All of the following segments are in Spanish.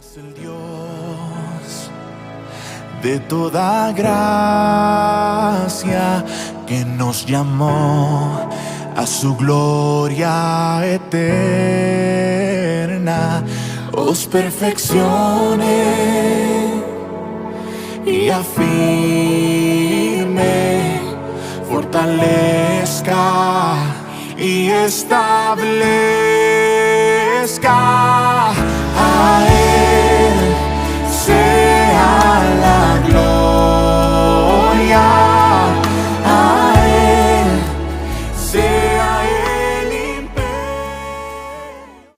Es el Dios de toda gracia que nos llamó a su gloria eterna. Os perfeccione y afirme, fortalezca y establezca. A Él sea la gloria, a Él sea el imperio.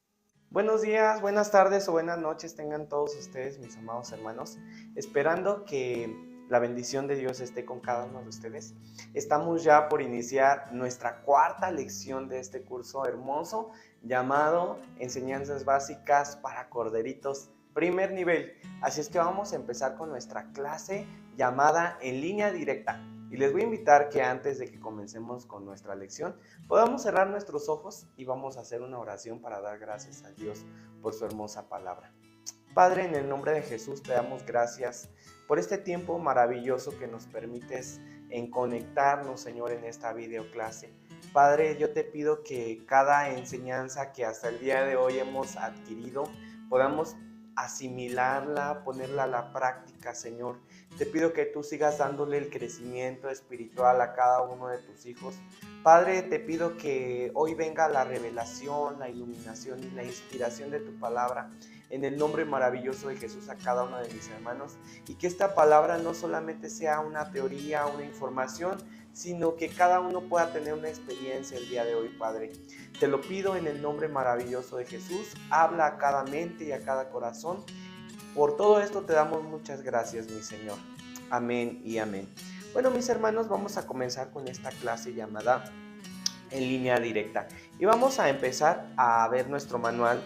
Buenos días, buenas tardes o buenas noches tengan todos ustedes, mis amados hermanos, esperando que la bendición de Dios esté con cada uno de ustedes. Estamos ya por iniciar nuestra cuarta lección de este curso hermoso llamado Enseñanzas Básicas para Corderitos, primer nivel. Así es que vamos a empezar con nuestra clase llamada En Línea Directa. Y les voy a invitar que antes de que comencemos con nuestra lección, podamos cerrar nuestros ojos y vamos a hacer una oración para dar gracias a Dios por su hermosa palabra. Padre, en el nombre de Jesús te damos gracias por este tiempo maravilloso que nos permites en conectarnos, Señor, en esta videoclase. Padre, yo te pido que cada enseñanza que hasta el día de hoy hemos adquirido, podamos asimilarla, ponerla a la práctica, Señor. Te pido que tú sigas dándole el crecimiento espiritual a cada uno de tus hijos. Padre, te pido que hoy venga la revelación, la iluminación y la inspiración de tu palabra en el nombre maravilloso de Jesús a cada uno de mis hermanos, y que esta palabra no solamente sea una teoría, una información, sino que cada uno pueda tener una experiencia el día de hoy, Padre. Te lo pido en el nombre maravilloso de Jesús. Habla a cada mente y a cada corazón. Por todo esto te damos muchas gracias, mi Señor. Amén y amén. Bueno, mis hermanos, vamos a comenzar con esta clase llamada En Línea Directa. Y vamos a empezar a ver nuestro manual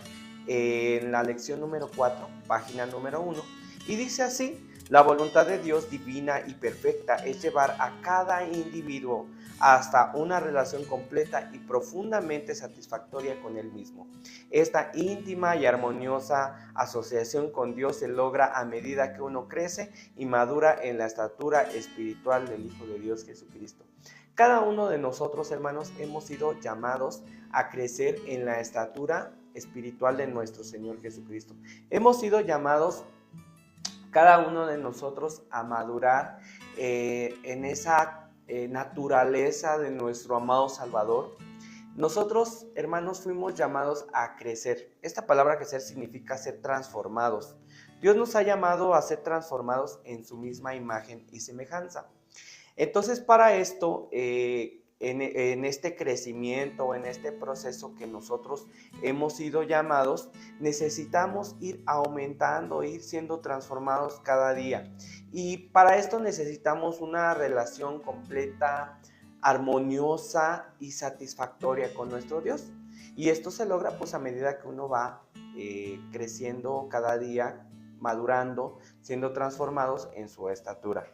en la lección número 4, página número 1. Y dice así: la voluntad de Dios divina y perfecta es llevar a cada individuo hasta una relación completa y profundamente satisfactoria con Él mismo. Esta íntima y armoniosa asociación con Dios se logra a medida que uno crece y madura en la estatura espiritual del Hijo de Dios, Jesucristo. Cada uno de nosotros, hermanos, hemos sido llamados a crecer en la estatura espiritual de nuestro Señor Jesucristo. Hemos sido llamados, cada uno de nosotros, a madurar en esa naturaleza de nuestro amado Salvador. Nosotros, hermanos, fuimos llamados a crecer. Esta palabra crecer significa ser transformados. Dios nos ha llamado a ser transformados en su misma imagen y semejanza. Entonces, para esto, en este crecimiento, en este proceso que nosotros hemos sido llamados, necesitamos ir aumentando, ir siendo transformados cada día. Y para esto necesitamos una relación completa, armoniosa y satisfactoria con nuestro Dios. Y esto se logra pues a medida que uno va creciendo cada día, madurando, siendo transformados en su estatura.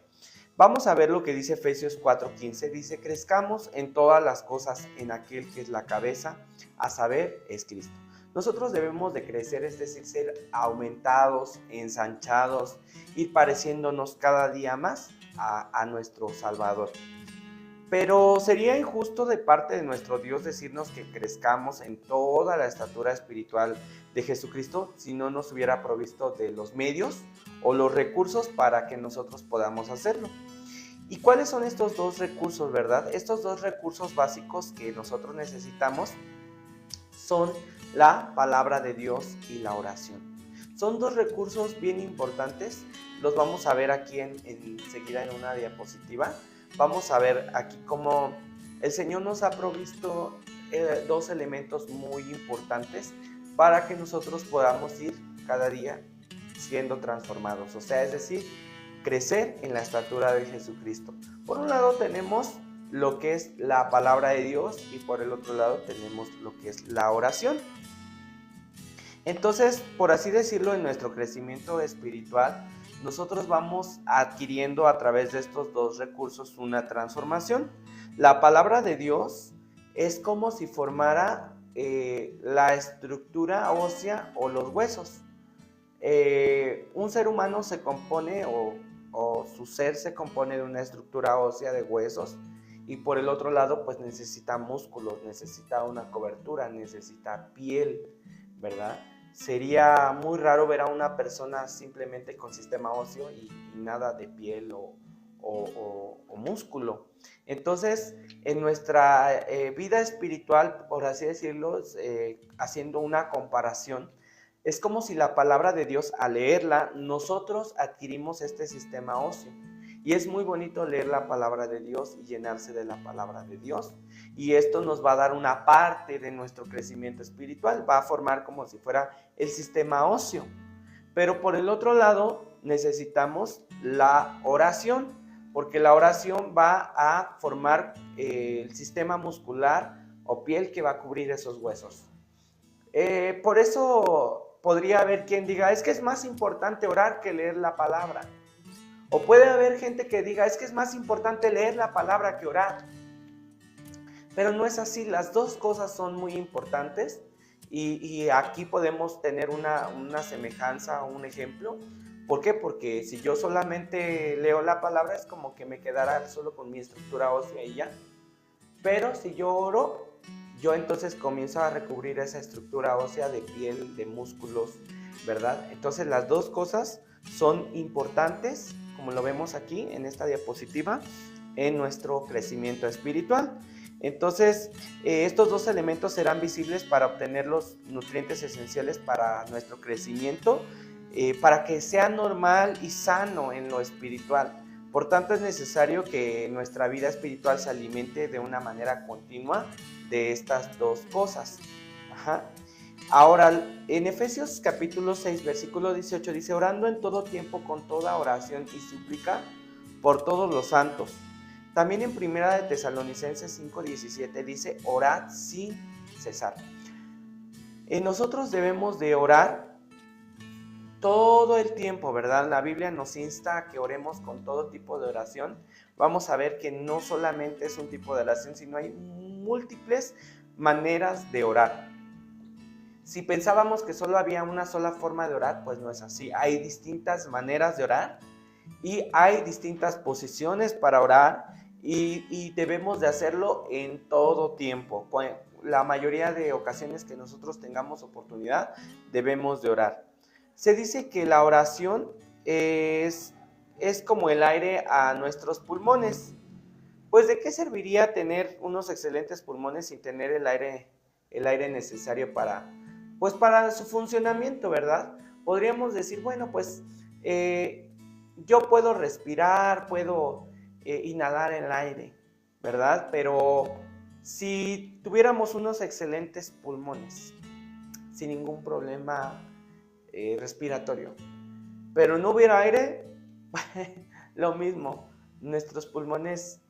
Vamos a ver lo que dice Efesios 4:15. Dice: crezcamos en todas las cosas en aquel que es la cabeza, a saber, es Cristo. Nosotros debemos de crecer, es decir, ser aumentados, ensanchados, ir pareciéndonos cada día más a nuestro Salvador. Pero sería injusto de parte de nuestro Dios decirnos que crezcamos en toda la estatura espiritual de Jesucristo si no nos hubiera provisto de los medios o los recursos para que nosotros podamos hacerlo. ¿Y cuáles son estos dos recursos, verdad? Estos dos recursos básicos que nosotros necesitamos son la palabra de Dios y la oración. Son dos recursos bien importantes. Los vamos a ver aquí enseguida en una diapositiva. Vamos a ver aquí cómo el Señor nos ha provisto dos elementos muy importantes para que nosotros podamos ir cada día siendo transformados. O sea, es decir, crecer en la estatura de Jesucristo. Por un lado tenemos lo que es la palabra de Dios y por el otro lado tenemos lo que es la oración. Entonces, por así decirlo, en nuestro crecimiento espiritual, nosotros vamos adquiriendo a través de estos dos recursos una transformación. La palabra de Dios es como si formara la estructura ósea o los huesos. un ser humano se compone o su ser se compone de una estructura ósea de huesos, y por el otro lado pues necesita músculos, necesita una cobertura, necesita piel, ¿verdad? Sería muy raro ver a una persona simplemente con sistema óseo y nada de piel o músculo. Entonces, en nuestra vida espiritual, por así decirlo, haciendo una comparación, es como si la palabra de Dios, al leerla, nosotros adquirimos este sistema óseo. Y es muy bonito leer la palabra de Dios y llenarse de la palabra de Dios. Y esto nos va a dar una parte de nuestro crecimiento espiritual, va a formar como si fuera el sistema óseo. Pero por el otro lado, necesitamos la oración, porque la oración va a formar el sistema muscular o piel que va a cubrir esos huesos. Por eso podría haber quien diga, es que es más importante orar que leer la palabra. O puede haber gente que diga, es que es más importante leer la palabra que orar. Pero no es así, las dos cosas son muy importantes y aquí podemos tener una semejanza o un ejemplo. ¿Por qué? Porque si yo solamente leo la palabra es como que me quedara solo con mi estructura ósea y ya. Pero si yo oro, yo entonces comienzo a recubrir esa estructura ósea de piel, de músculos, ¿verdad? Entonces las dos cosas son importantes, como lo vemos aquí en esta diapositiva, en nuestro crecimiento espiritual. Entonces, estos dos elementos serán visibles para obtener los nutrientes esenciales para nuestro crecimiento, para que sea normal y sano en lo espiritual. Por tanto, es necesario que nuestra vida espiritual se alimente de una manera continua de estas dos cosas. Ahora, en Efesios capítulo 6, versículo 18, dice, orando en todo tiempo con toda oración y súplica por todos los santos. También en Primera de Tesalonicenses 5:17 dice, orad sin cesar. Nosotros debemos de orar todo el tiempo, ¿verdad? La Biblia nos insta a que oremos con todo tipo de oración. Vamos a ver que no solamente es un tipo de oración, sino hay múltiples maneras de orar. Si pensábamos que solo había una sola forma de orar, pues no es así. Hay distintas maneras de orar y hay distintas posiciones para orar y debemos de hacerlo en todo tiempo. La mayoría de ocasiones que nosotros tengamos oportunidad, debemos de orar. Se dice que la oración es como el aire a nuestros pulmones. Pues ¿de qué serviría tener unos excelentes pulmones sin tener el aire necesario para su funcionamiento, ¿verdad? Podríamos decir, bueno, pues yo puedo respirar, puedo inhalar el aire, ¿verdad? Pero si tuviéramos unos excelentes pulmones, sin ningún problema respiratorio, pero no hubiera aire, lo mismo, nuestros pulmones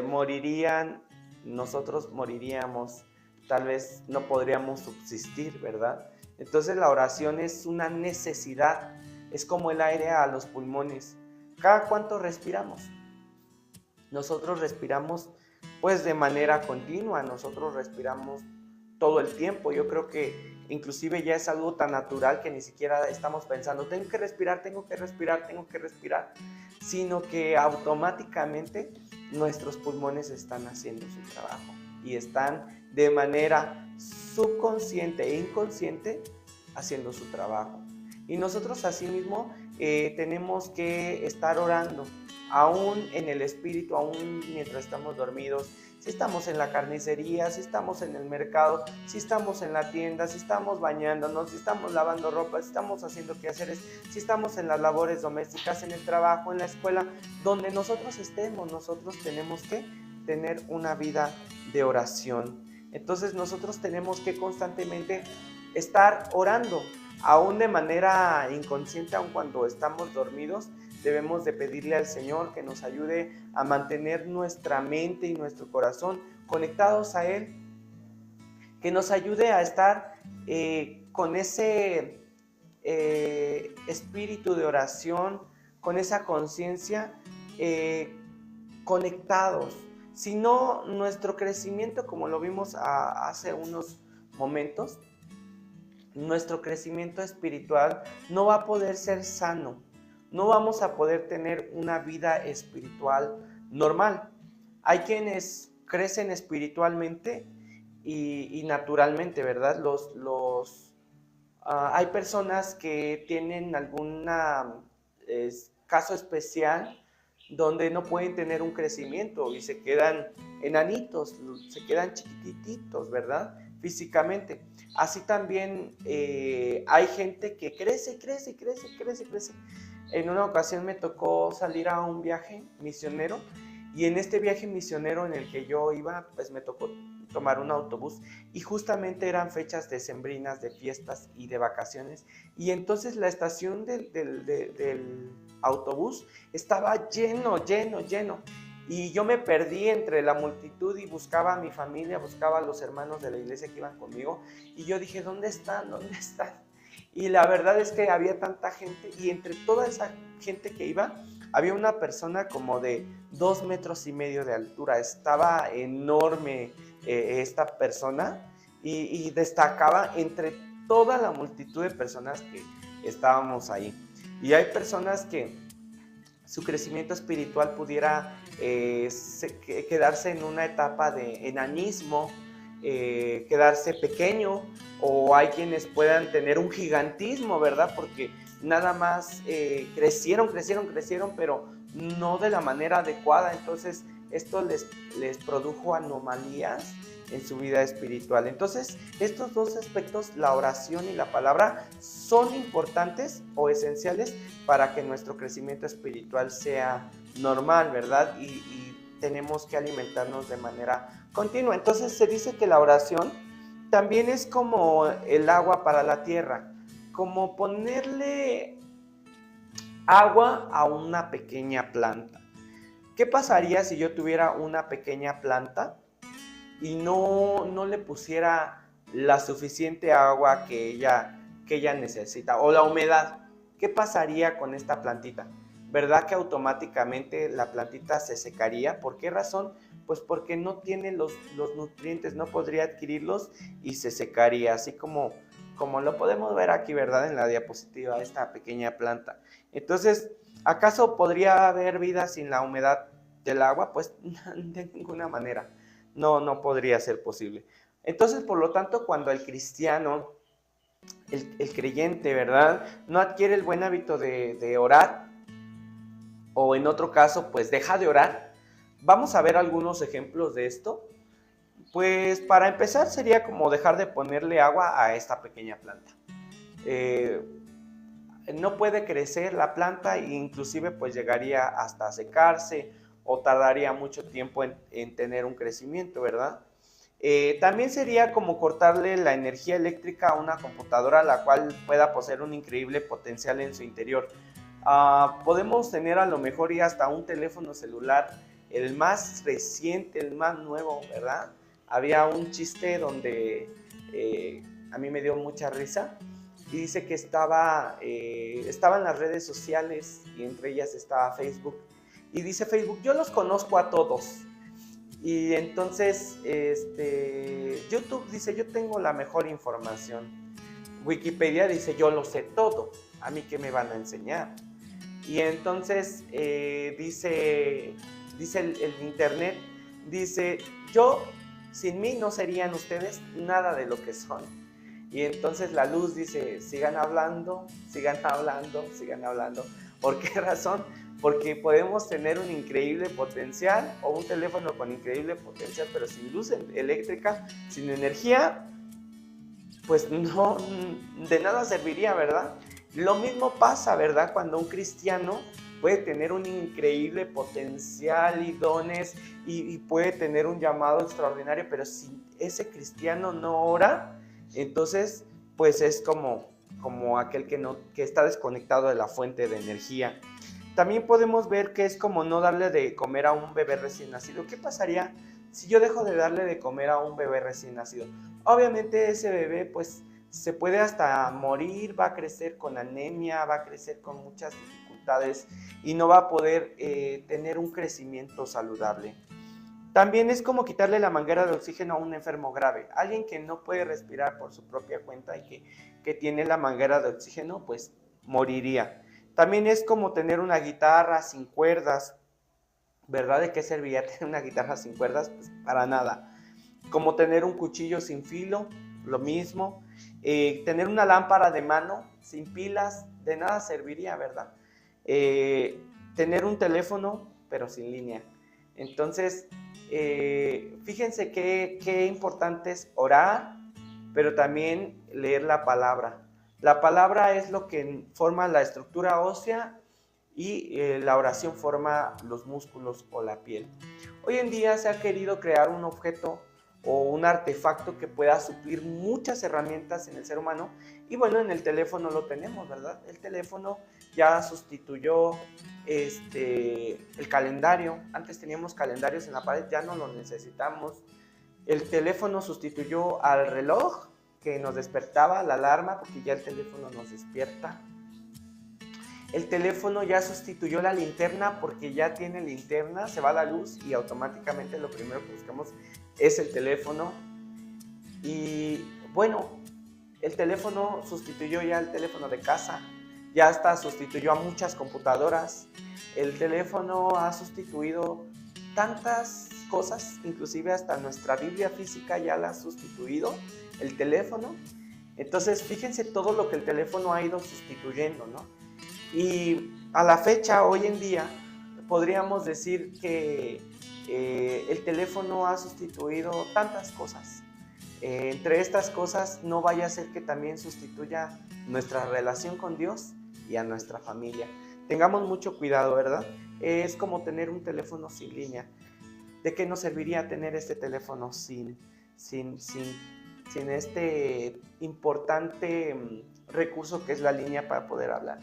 morirían, nosotros moriríamos, tal vez no podríamos subsistir, ¿verdad? Entonces la oración es una necesidad, es como el aire a los pulmones. ¿Cada cuánto respiramos? Nosotros respiramos pues de manera continua, nosotros respiramos todo el tiempo. Yo creo que inclusive ya es algo tan natural que ni siquiera estamos pensando, tengo que respirar, sino que automáticamente nuestros pulmones están haciendo su trabajo y están de manera subconsciente e inconsciente haciendo su trabajo. Y nosotros asimismo tenemos que estar orando, aún en el espíritu, aún mientras estamos dormidos. Si estamos en la carnicería, si estamos en el mercado, si estamos en la tienda, si estamos bañándonos, si estamos lavando ropa, si estamos haciendo quehaceres, si estamos en las labores domésticas, en el trabajo, en la escuela, donde nosotros estemos, nosotros tenemos que tener una vida de oración. Entonces nosotros tenemos que constantemente estar orando, aún de manera inconsciente, aun cuando estamos dormidos. Debemos de pedirle al Señor que nos ayude a mantener nuestra mente y nuestro corazón conectados a Él, que nos ayude a estar con ese espíritu de oración, con esa conciencia, conectados. Si no, nuestro crecimiento, como lo vimos hace unos momentos, nuestro crecimiento espiritual no va a poder ser sano, no vamos a poder tener una vida espiritual normal. Hay quienes crecen espiritualmente y naturalmente, ¿verdad? Hay personas que tienen algún caso especial donde no pueden tener un crecimiento y se quedan enanitos, se quedan chiquititos, ¿verdad? Físicamente. Así también hay gente que crece. En una ocasión me tocó salir a un viaje misionero y en este viaje misionero en el que yo iba, pues me tocó tomar un autobús y justamente eran fechas decembrinas de fiestas y de vacaciones y entonces la estación del autobús estaba lleno y yo me perdí entre la multitud y buscaba a mi familia, buscaba a los hermanos de la iglesia que iban conmigo y yo dije, ¿dónde están? Y la verdad es que había tanta gente y entre toda esa gente que iba había una persona como de 2,5 metros de altura, estaba enorme esta persona y destacaba entre toda la multitud de personas que estábamos ahí. Y hay personas que su crecimiento espiritual pudiera quedarse en una etapa de enanismo, quedarse pequeño, o hay quienes puedan tener un gigantismo, ¿verdad? Porque nada más crecieron, pero no de la manera adecuada. Entonces esto les produjo anomalías en su vida espiritual. Entonces estos dos aspectos, la oración y la palabra, son importantes o esenciales para que nuestro crecimiento espiritual sea normal, ¿verdad? Y tenemos que alimentarnos de manera continua. Entonces se dice que la oración también es como el agua para la tierra, como ponerle agua a una pequeña planta. ¿Qué pasaría si yo tuviera una pequeña planta y no le pusiera la suficiente agua que ella necesita o la humedad? ¿Qué pasaría con esta plantita? ¿Verdad que automáticamente la plantita se secaría? ¿Por qué razón? Pues porque no tiene los nutrientes, no podría adquirirlos y se secaría, así como lo podemos ver aquí, ¿verdad? En la diapositiva, esta pequeña planta. Entonces, ¿acaso podría haber vida sin la humedad del agua? Pues de ninguna manera, no podría ser posible. Entonces, por lo tanto, cuando el cristiano, el creyente, ¿verdad?, no adquiere el buen hábito de orar, o en otro caso, pues deja de orar, vamos a ver algunos ejemplos de esto. Pues para empezar sería como dejar de ponerle agua a esta pequeña planta. No puede crecer la planta e inclusive pues llegaría hasta secarse o tardaría mucho tiempo en tener un crecimiento, ¿verdad? También sería como cortarle la energía eléctrica a una computadora, la cual pueda poseer un increíble potencial en su interior. Podemos tener a lo mejor y hasta un teléfono celular, el más reciente, el más nuevo, ¿verdad? Había un chiste donde a mí me dio mucha risa y dice que estaba en las redes sociales y entre ellas estaba Facebook y dice Facebook, yo los conozco a todos. Y entonces YouTube dice, yo tengo la mejor información. Wikipedia dice, yo lo sé todo, a mí qué me van a enseñar. Y entonces dice el internet, dice, yo sin mí no serían ustedes nada de lo que son. Y entonces la luz dice, sigan hablando. ¿Por qué razón? Porque podemos tener un increíble potencial o un teléfono con increíble potencial, pero sin luz eléctrica, sin energía, pues no, de nada serviría, ¿verdad? Lo mismo pasa, ¿verdad? Cuando un cristiano puede tener un increíble potencial y dones y puede tener un llamado extraordinario, pero si ese cristiano no ora, entonces pues es como aquel que está desconectado de la fuente de energía. También podemos ver que es como no darle de comer a un bebé recién nacido. ¿Qué pasaría si yo dejo de darle de comer a un bebé recién nacido? Obviamente ese bebé pues se puede hasta morir, va a crecer con anemia, va a crecer con muchas dificultades y no va a poder tener un crecimiento saludable. También es como quitarle la manguera de oxígeno a un enfermo grave. Alguien que no puede respirar por su propia cuenta y que tiene la manguera de oxígeno, pues moriría. También es como tener una guitarra sin cuerdas, ¿verdad? ¿De qué serviría tener una guitarra sin cuerdas? Pues para nada. Como tener un cuchillo sin filo, lo mismo. Tener una lámpara de mano sin pilas, de nada serviría, ¿verdad? Tener un teléfono, pero sin línea. Entonces, fíjense qué importante es orar, pero también leer la palabra. La palabra es lo que forma la estructura ósea y la oración forma los músculos o la piel. Hoy en día se ha querido crear un objeto o un artefacto que pueda suplir muchas herramientas en el ser humano, y bueno, en el teléfono lo tenemos, ¿verdad? El teléfono ya sustituyó el calendario. Antes teníamos calendarios en la pared, ya no lo necesitamos. El teléfono sustituyó al reloj que nos despertaba, la alarma, porque ya el teléfono nos despierta. El teléfono ya sustituyó la linterna porque ya tiene linterna, se va la luz y automáticamente lo primero que buscamos es el teléfono. Y bueno, el teléfono sustituyó ya el teléfono de casa, ya hasta sustituyó a muchas computadoras. El teléfono ha sustituido tantas cosas, inclusive hasta nuestra Biblia física ya la ha sustituido el teléfono. Entonces fíjense todo lo que el teléfono ha ido sustituyendo, ¿no? Y a la fecha, hoy en día, podríamos decir que el teléfono ha sustituido tantas cosas. Entre estas cosas, no vaya a ser que también sustituya nuestra relación con Dios y a nuestra familia. Tengamos mucho cuidado, ¿verdad? Es como tener un teléfono sin línea. ¿De qué nos serviría tener este teléfono sin este importante recurso que es la línea para poder hablar?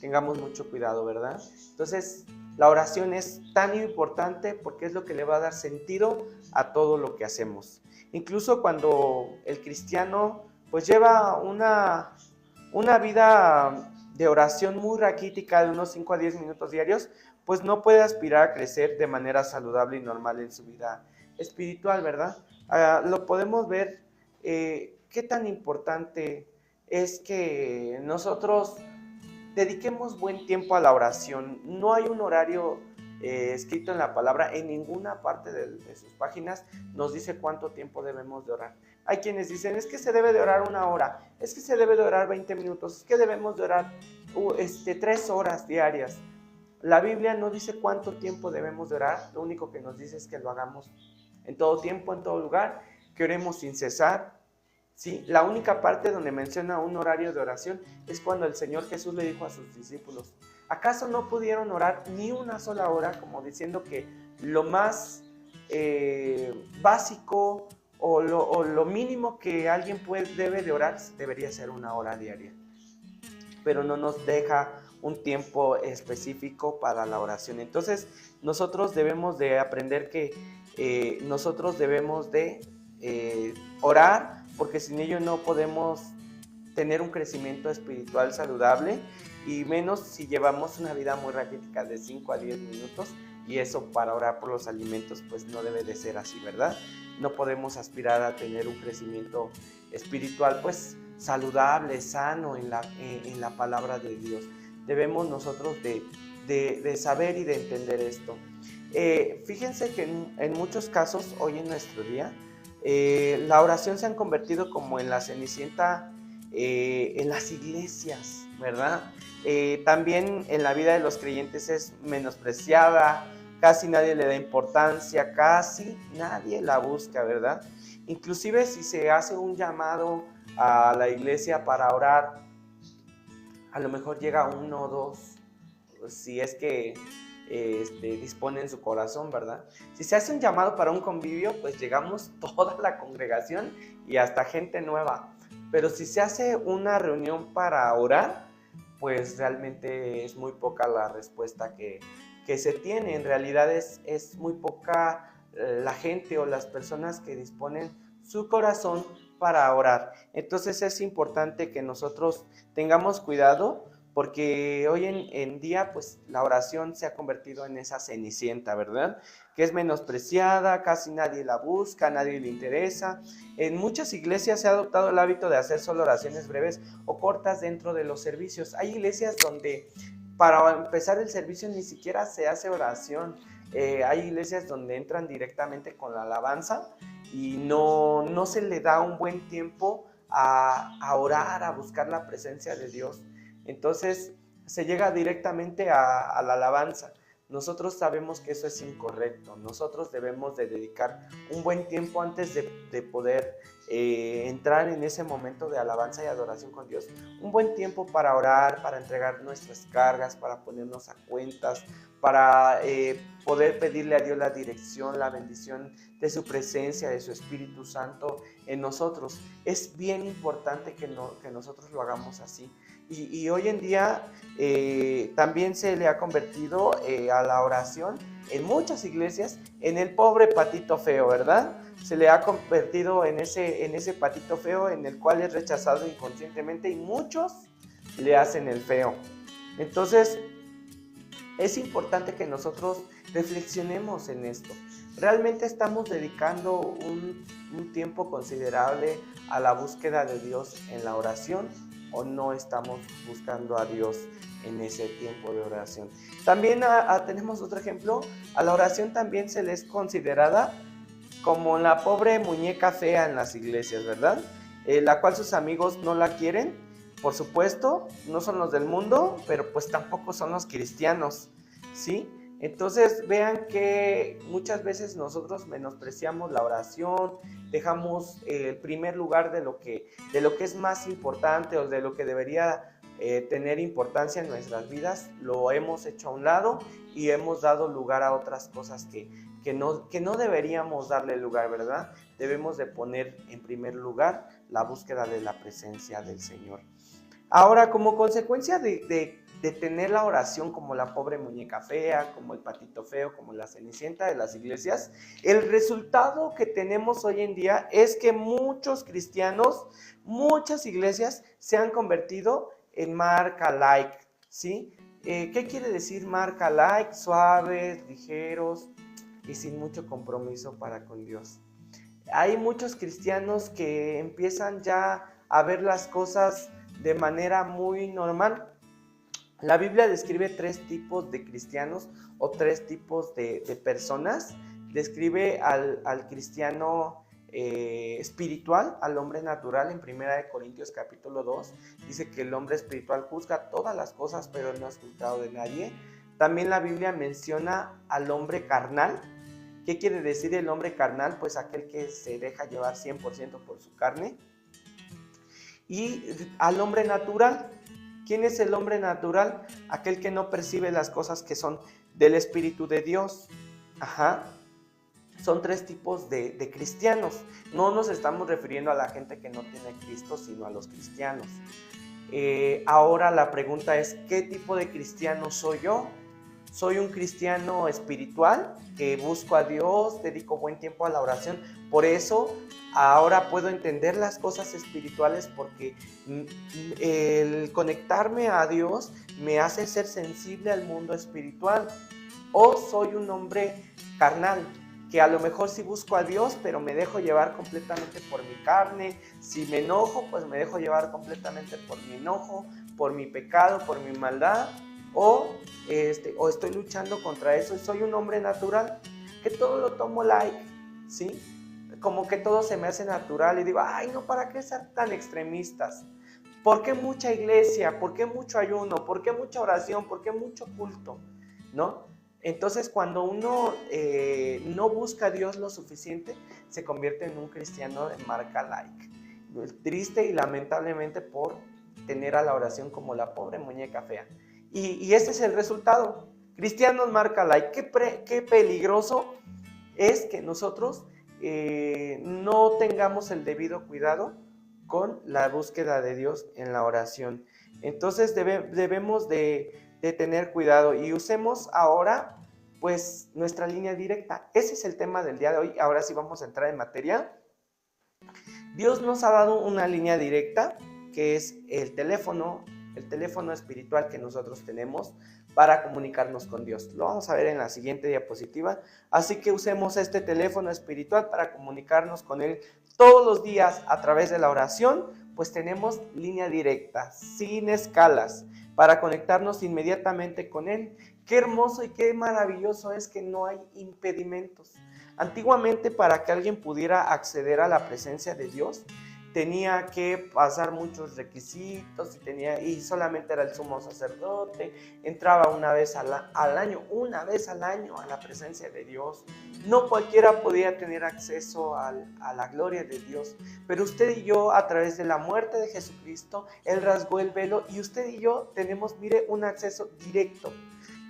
Tengamos mucho cuidado, ¿verdad? Entonces, la oración es tan importante porque es lo que le va a dar sentido a todo lo que hacemos. Incluso cuando el cristiano pues lleva una vida de oración muy raquítica de unos 5 a 10 minutos diarios, pues no puede aspirar a crecer de manera saludable y normal en su vida espiritual, ¿verdad? Lo podemos ver, qué tan importante es que nosotros dediquemos buen tiempo a la oración. No hay un horario escrito en la palabra, en ninguna parte de sus páginas nos dice cuánto tiempo debemos de orar. Hay quienes dicen, es que se debe de orar 1 hora, es que se debe de orar 20 minutos, es que debemos de orar 3 horas diarias. La Biblia no dice cuánto tiempo debemos de orar, lo único que nos dice es que lo hagamos en todo tiempo, en todo lugar, que oremos sin cesar. Sí, la única parte donde menciona un horario de oración es cuando el Señor Jesús le dijo a sus discípulos, ¿acaso no pudieron orar ni una sola hora? Como diciendo que lo más básico o lo mínimo que alguien debe de orar debería ser 1 hora diaria. Pero no nos deja un tiempo específico para la oración. Entonces nosotros debemos de aprender que nosotros debemos de orar, porque sin ello no podemos tener un crecimiento espiritual saludable, y menos si llevamos una vida muy raquítica de 5 a 10 minutos, y eso para orar por los alimentos pues no debe de ser así, ¿verdad? No podemos aspirar a tener un crecimiento espiritual pues saludable, sano en la palabra de Dios. Debemos nosotros de saber y de entender esto. Fíjense que en muchos casos hoy en nuestro día la oración se han convertido como en la cenicienta en las iglesias, ¿verdad? También en la vida de los creyentes es menospreciada, casi nadie le da importancia, casi nadie la busca, ¿verdad? Inclusive si se hace un llamado a la iglesia para orar, a lo mejor llega 1 o 2, si es que dispone en su corazón, ¿verdad? Si se hace un llamado para un convivio, pues llegamos toda la congregación y hasta gente nueva. Pero si se hace una reunión para orar, pues realmente es muy poca la respuesta que se tiene. En realidad es muy poca la gente o las personas que disponen su corazón para orar. Entonces es importante que nosotros tengamos cuidado, porque hoy en día pues la oración se ha convertido en esa cenicienta, ¿verdad? Que es menospreciada, casi nadie la busca, nadie le interesa. En muchas iglesias se ha adoptado el hábito de hacer solo oraciones breves o cortas dentro de los servicios. Hay iglesias donde para empezar el servicio ni siquiera se hace oración. Hay iglesias donde entran directamente con la alabanza y no se le da un buen tiempo a orar, a buscar la presencia de Dios. Entonces se llega directamente a la alabanza. Nosotros sabemos que eso es incorrecto. Nosotros debemos de dedicar un buen tiempo antes de poder entrar en ese momento de alabanza y adoración con Dios. Un buen tiempo para orar, para entregar nuestras cargas, para ponernos a cuentas, para poder pedirle a Dios la dirección, la bendición de su presencia, de su Espíritu Santo en nosotros. Es bien importante que nosotros lo hagamos así. Y hoy en día también se le ha convertido a la oración en muchas iglesias en el pobre patito feo, ¿verdad? Se le ha convertido en ese patito feo en el cual es rechazado inconscientemente y muchos le hacen el feo. Entonces, es importante que nosotros reflexionemos en esto. ¿Realmente estamos dedicando un tiempo considerable a la búsqueda de Dios en la oración o no estamos buscando a Dios en ese tiempo de oración? También tenemos otro ejemplo. A la oración también se le es considerada como la pobre muñeca fea en las iglesias, ¿verdad? La cual sus amigos no la quieren. Por supuesto, no son los del mundo, pero pues tampoco son los cristianos, ¿sí? Entonces vean que muchas veces nosotros menospreciamos la oración, dejamos el primer lugar de lo que es más importante o de lo que debería tener importancia en nuestras vidas, lo hemos hecho a un lado y hemos dado lugar a otras cosas que no deberíamos darle lugar, ¿verdad? Debemos de poner en primer lugar la búsqueda de la presencia del Señor. Ahora, como consecuencia de tener la oración como la pobre muñeca fea, como el patito feo, como la cenicienta de las iglesias, el resultado que tenemos hoy en día es que muchos cristianos, muchas iglesias se han convertido en marca like, ¿sí? ¿Qué quiere decir marca like? Suaves, ligeros y sin mucho compromiso para con Dios. Hay muchos cristianos que empiezan ya a ver las cosas de manera muy normal. La Biblia describe 3 tipos de cristianos o 3 tipos de personas. Describe al cristiano espiritual, al hombre natural en 1 Corintios capítulo 2. Dice que el hombre espiritual juzga todas las cosas, pero él no es juzgado de nadie. También la Biblia menciona al hombre carnal. ¿Qué quiere decir el hombre carnal? Pues aquel que se deja llevar 100% por su carne. Y al hombre natural. ¿Quién es el hombre natural? Aquel que no percibe las cosas que son del Espíritu de Dios. Son 3 tipos de cristianos. No nos estamos refiriendo a la gente que no tiene Cristo, sino a los cristianos. Ahora la pregunta es, ¿qué tipo de cristiano soy yo? Soy un cristiano espiritual que busco a Dios, dedico buen tiempo a la oración. Por eso ahora puedo entender las cosas espirituales, porque el conectarme a Dios me hace ser sensible al mundo espiritual. O soy un hombre carnal, que a lo mejor sí busco a Dios, pero me dejo llevar completamente por mi carne. Si me enojo, pues me dejo llevar completamente por mi enojo, por mi pecado, por mi maldad. O estoy luchando contra eso y soy un hombre natural que todo lo tomo like, ¿sí? Como que todo se me hace natural y digo, ay, no, ¿para qué ser tan extremistas? ¿Por qué mucha iglesia? ¿Por qué mucho ayuno? ¿Por qué mucha oración? ¿Por qué mucho culto? ¿No? Entonces, cuando uno no busca a Dios lo suficiente, se convierte en un cristiano de marca like. Triste y lamentablemente por tener a la oración como la pobre muñeca fea. Y ese es el resultado. Cristianos marca like. Qué peligroso es que nosotros no tengamos el debido cuidado con la búsqueda de Dios en la oración. Entonces debemos de tener cuidado y usemos ahora pues nuestra línea directa. Ese es el tema del día de hoy. Ahora sí vamos a entrar en materia. Dios nos ha dado una línea directa, que es el teléfono el teléfono espiritual que nosotros tenemos para comunicarnos con Dios. Lo vamos a ver en la siguiente diapositiva. Así que usemos este teléfono espiritual para comunicarnos con Él todos los días a través de la oración, pues tenemos línea directa, sin escalas, para conectarnos inmediatamente con Él. Qué hermoso y qué maravilloso es que no hay impedimentos. Antiguamente, para que alguien pudiera acceder a la presencia de Dios, tenía que pasar muchos requisitos y solamente era el sumo sacerdote, entraba una vez al año a la presencia de Dios. No cualquiera podía tener acceso a la gloria de Dios, pero usted y yo, a través de la muerte de Jesucristo, Él rasgó el velo y usted y yo tenemos, mire, un acceso directo,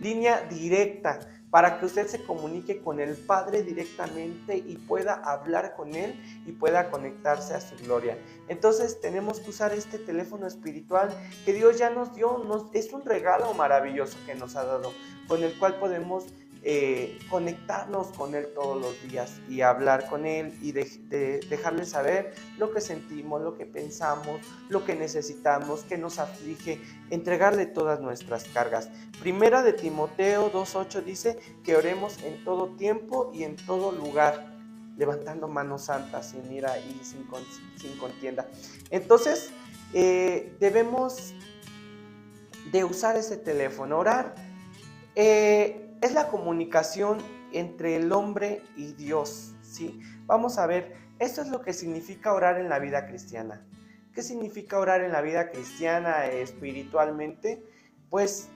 línea directa, para que usted se comunique con el Padre directamente y pueda hablar con Él y pueda conectarse a su gloria. Entonces tenemos que usar este teléfono espiritual que Dios ya nos dio, es un regalo maravilloso que nos ha dado, con el cual podemos conectarnos con Él todos los días y hablar con Él y dejarle saber lo que sentimos, lo que pensamos, lo que necesitamos, que nos aflige, entregarle todas nuestras cargas. Primera de Timoteo 2:8 dice que oremos en todo tiempo y en todo lugar, levantando manos santas, sin ira y sin contienda. Entonces debemos de usar ese teléfono. Orar es la comunicación entre el hombre y Dios, ¿sí? Vamos a ver, esto es lo que significa orar en la vida cristiana. ¿Qué significa orar en la vida cristiana espiritualmente? Pues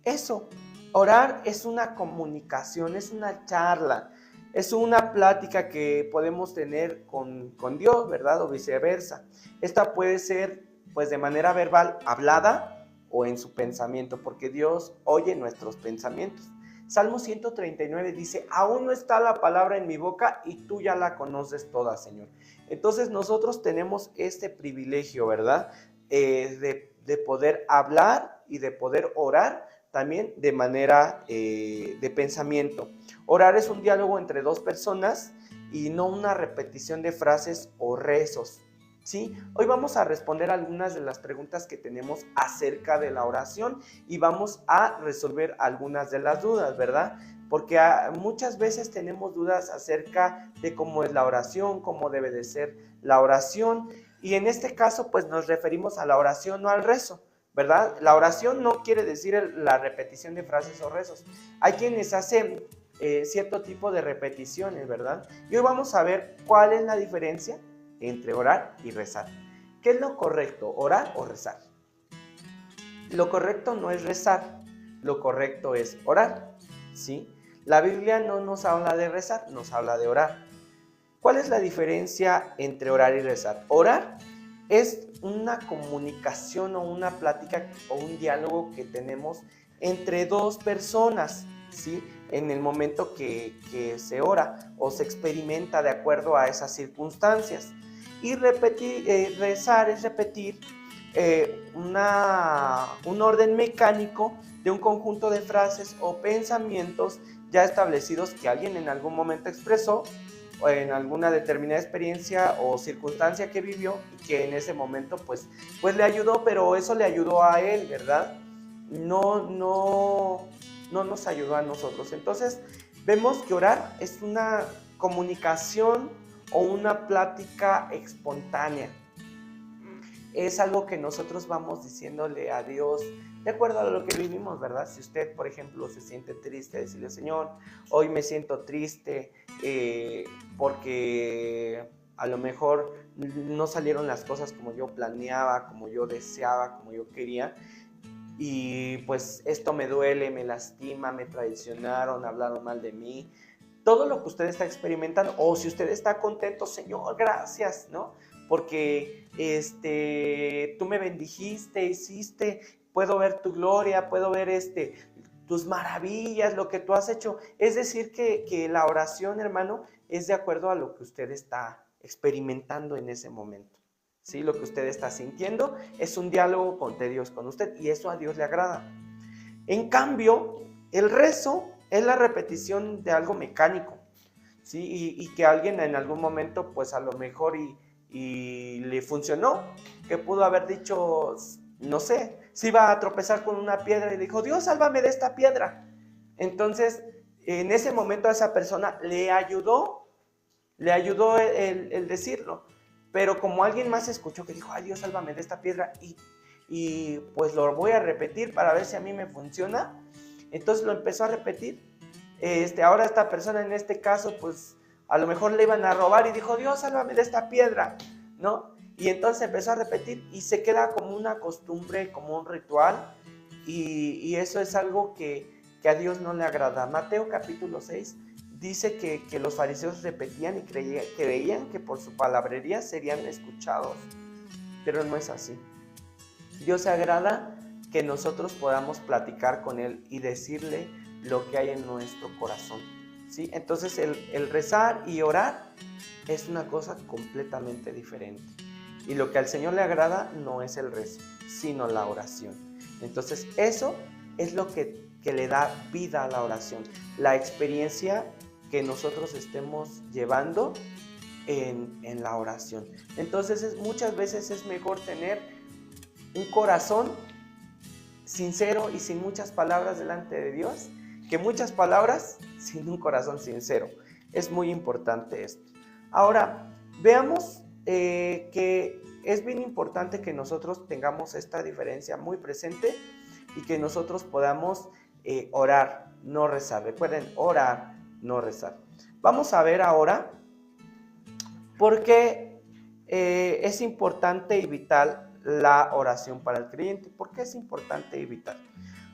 eso, orar es una comunicación, es una charla, es una plática que podemos tener con Dios, ¿verdad? O viceversa. Esta puede ser, pues, de manera verbal, hablada, o en su pensamiento, porque Dios oye nuestros pensamientos. Salmo 139 dice, aún no está la palabra en mi boca y tú ya la conoces toda, Señor. Entonces nosotros tenemos este privilegio, ¿verdad? De poder hablar y de poder orar también de manera de pensamiento. Orar es un diálogo entre dos personas y no una repetición de frases o rezos. ¿Sí? Hoy vamos a responder algunas de las preguntas que tenemos acerca de la oración y vamos a resolver algunas de las dudas, ¿verdad? Porque muchas veces tenemos dudas acerca de cómo es la oración, cómo debe de ser la oración, y en este caso pues nos referimos a la oración, no al rezo, ¿verdad? La oración no quiere decir la repetición de frases o rezos. Hay quienes hacen cierto tipo de repeticiones, ¿verdad? Y hoy vamos a ver cuál es la diferencia entre orar y rezar. ¿Qué es lo correcto, orar o rezar? Lo correcto no es rezar, lo correcto es orar, ¿sí? La Biblia no nos habla de rezar, nos habla de orar. ¿Cuál es la diferencia entre orar y rezar? Orar es una comunicación o una plática o un diálogo que tenemos entre dos personas, ¿sí? En el momento que se ora o se experimenta de acuerdo a esas circunstancias. Y rezar es repetir un orden mecánico de un conjunto de frases o pensamientos ya establecidos que alguien en algún momento expresó o en alguna determinada experiencia o circunstancia que vivió y que en ese momento pues le ayudó, pero eso le ayudó a él, ¿verdad? No nos ayudó a nosotros. Entonces vemos que orar es una comunicación o una plática espontánea. Es algo que nosotros vamos diciéndole a Dios de acuerdo a lo que vivimos, ¿verdad? Si usted, por ejemplo, se siente triste, decirle, Señor, hoy me siento triste porque a lo mejor no salieron las cosas como yo planeaba, como yo deseaba, como yo quería. Y pues esto me duele, me lastima, me traicionaron, hablaron mal de mí. Todo lo que usted está experimentando, o si usted está contento, Señor, gracias, ¿no? Porque tú me bendijiste, hiciste, puedo ver tu gloria, puedo ver tus maravillas, lo que tú has hecho. Es decir, que la oración, hermano, es de acuerdo a lo que usted está experimentando en ese momento. ¿Sí? Lo que usted está sintiendo es un diálogo con Dios, con usted, y eso a Dios le agrada. En cambio, el rezo es la repetición de algo mecánico, ¿sí? Y que alguien en algún momento, pues a lo mejor y le funcionó, que pudo haber dicho, no sé, se iba a tropezar con una piedra y le dijo, Dios, sálvame de esta piedra. Entonces, en ese momento a esa persona le ayudó el decirlo. Pero como alguien más escuchó que dijo, ay Dios, sálvame de esta piedra, y pues lo voy a repetir para ver si a mí me funciona. Entonces lo empezó a repetir. Ahora esta persona en este caso, pues a lo mejor le iban a robar y dijo, Dios, sálvame de esta piedra, ¿no? Y entonces empezó a repetir y se queda como una costumbre, como un ritual, y eso es algo que a Dios no le agrada. Mateo capítulo 6 dice que los fariseos repetían y creían que por su palabrería serían escuchados, pero no es así. Dios se agrada que nosotros podamos platicar con Él y decirle lo que hay en nuestro corazón, ¿sí? Entonces el rezar y orar es una cosa completamente diferente. Y lo que al Señor le agrada no es el rezo, sino la oración. Entonces eso es lo que le da vida a la oración, la experiencia que nosotros estemos llevando en la oración. Entonces muchas veces es mejor tener un corazón sincero y sin muchas palabras delante de Dios, que muchas palabras sin un corazón sincero. Es muy importante esto. Ahora, veamos que es bien importante que nosotros tengamos esta diferencia muy presente y que nosotros podamos orar, no rezar. Recuerden, orar, no rezar. Vamos a ver ahora por qué es importante y vital la oración para el creyente. ¿Por qué es importante y vital?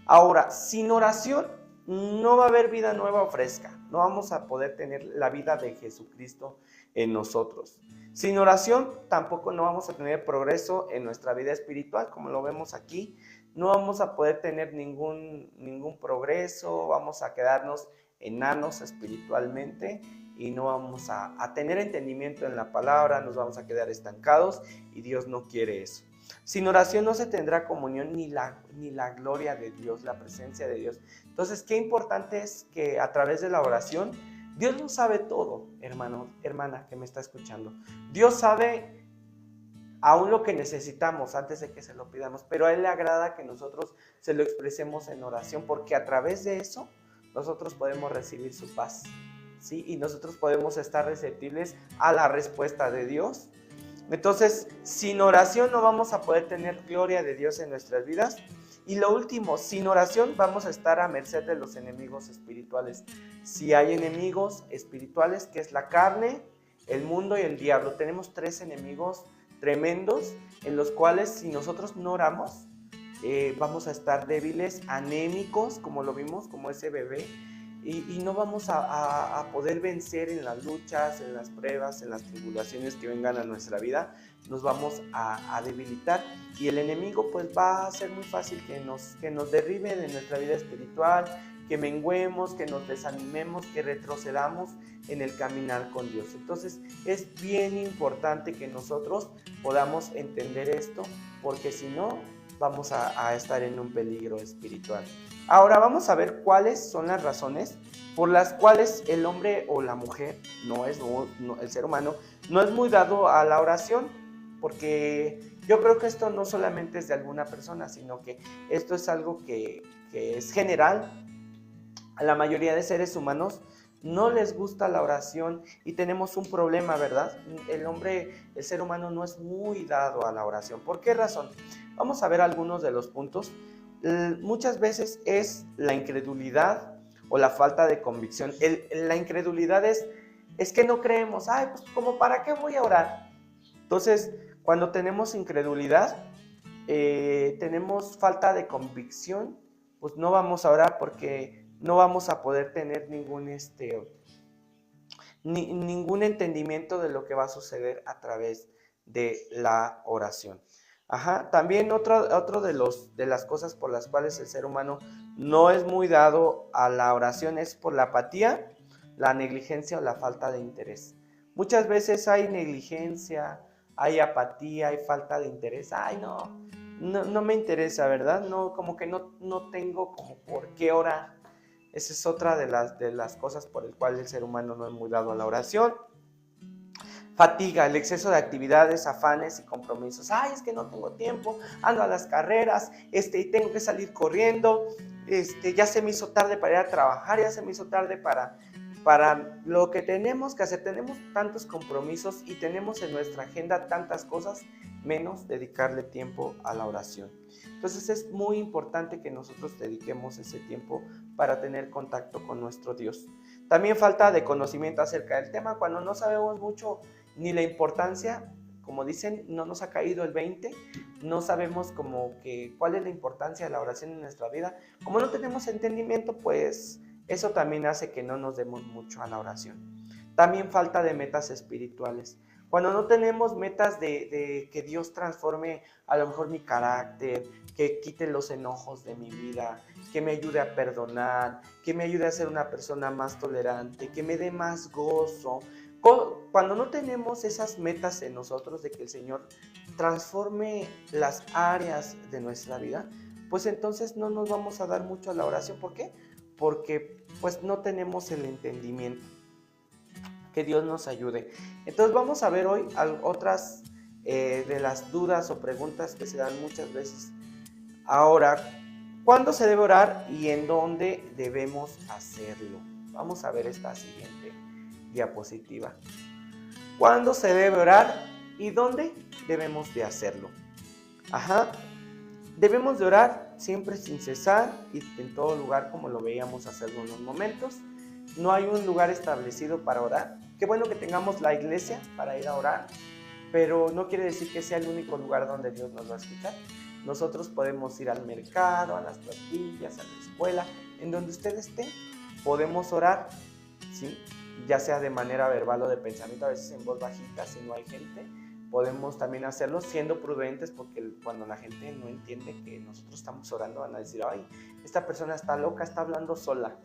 Ahora, sin oración no va a haber vida nueva o fresca. No vamos a poder tener la vida de Jesucristo en nosotros. Sin oración tampoco no vamos a tener progreso en nuestra vida espiritual, como lo vemos aquí. No vamos a poder tener ningún progreso, vamos a quedarnos enanos espiritualmente y no vamos a tener entendimiento en la palabra, nos vamos a quedar estancados y Dios no quiere eso. Sin oración no se tendrá comunión ni la gloria de Dios, la presencia de Dios. Entonces, qué importante es que a través de la oración, Dios lo sabe todo, hermano, hermana que me está escuchando. Dios sabe aún lo que necesitamos antes de que se lo pidamos, pero a Él le agrada que nosotros se lo expresemos en oración, porque a través de eso nosotros podemos recibir su paz, ¿sí? Y nosotros podemos estar receptibles a la respuesta de Dios. Entonces, sin oración no vamos a poder tener gloria de Dios en nuestras vidas. Y lo último, sin oración vamos a estar a merced de los enemigos espirituales. Si hay enemigos espirituales, que es la carne, el mundo y el diablo. Tenemos 3 enemigos tremendos en los cuales si nosotros no oramos, vamos a estar débiles, anémicos, como lo vimos, como ese bebé. Y no vamos a poder vencer en las luchas, en las pruebas, en las tribulaciones que vengan a nuestra vida. Nos vamos a debilitar y el enemigo pues va a ser muy fácil que nos derribe de nuestra vida espiritual, que menguemos, que nos desanimemos, que retrocedamos en el caminar con Dios. Entonces es bien importante que nosotros podamos entender esto, porque si no vamos a estar en un peligro espiritual. Ahora vamos a ver cuáles son las razones por las cuales el hombre o la mujer, el ser humano, no es muy dado a la oración, porque yo creo que esto no solamente es de alguna persona, sino que esto es algo que es general. A la mayoría de seres humanos no les gusta la oración y tenemos un problema, ¿verdad? El ser humano no es muy dado a la oración. ¿Por qué razón? Vamos a ver algunos de los puntos. Muchas veces es la incredulidad o la falta de convicción. La incredulidad es que no creemos. Ay, pues como para qué voy a orar. Entonces, cuando tenemos incredulidad, tenemos falta de convicción, pues no vamos a orar porque no vamos a poder tener ningún entendimiento de lo que va a suceder a través de la oración. También otro de las cosas por las cuales el ser humano no es muy dado a la oración es por la apatía, la negligencia o la falta de interés. Muchas veces hay negligencia, hay apatía, hay falta de interés. Ay, no me interesa, ¿verdad? No, como que no tengo como por qué orar. Esa es otra de las cosas por el cual el ser humano no es muy dado a la oración. fatiga, el exceso de actividades, afanes y compromisos. Ay, es que no tengo tiempo, ando a las carreras, y tengo que salir corriendo, ya se me hizo tarde para ir a trabajar, ya se me hizo tarde para lo que tenemos que hacer. Tenemos tantos compromisos y tenemos en nuestra agenda tantas cosas, menos dedicarle tiempo a la oración. Entonces es muy importante que nosotros dediquemos ese tiempo para tener contacto con nuestro Dios. También falta de conocimiento acerca del tema. Cuando no sabemos mucho ni la importancia, como dicen, no nos ha caído el 20, no sabemos como que cuál es la importancia de la oración en nuestra vida. Como no tenemos entendimiento, pues eso también hace que no nos demos mucho a la oración. También falta de metas espirituales. Cuando no tenemos metas de que Dios transforme a lo mejor mi carácter, que quite los enojos de mi vida, que me ayude a perdonar, que me ayude a ser una persona más tolerante, que me dé más gozo. Cuando no tenemos esas metas en nosotros de que el Señor transforme las áreas de nuestra vida, pues entonces no nos vamos a dar mucho a la oración. ¿Por qué? Porque pues no tenemos el entendimiento. Que Dios nos ayude. Entonces vamos a ver hoy otras de las dudas o preguntas que se dan muchas veces. Ahora, ¿cuándo se debe orar y en dónde debemos hacerlo? Vamos a ver esta siguiente diapositiva. ¿Cuándo se debe orar y dónde debemos de hacerlo? Debemos de orar siempre sin cesar y en todo lugar, como lo veíamos hace algunos momentos. No hay un lugar establecido para orar. Qué bueno que tengamos la iglesia para ir a orar, pero no quiere decir que sea el único lugar donde Dios nos va a escuchar. Nosotros podemos ir al mercado, a las tortillas, a la escuela, en donde usted esté, podemos orar, ¿sí? Ya sea de manera verbal o de pensamiento, a veces en voz bajita, si no hay gente. Podemos también hacerlo siendo prudentes, porque cuando la gente no entiende que nosotros estamos orando, van a decir, ay, esta persona está loca, está hablando sola.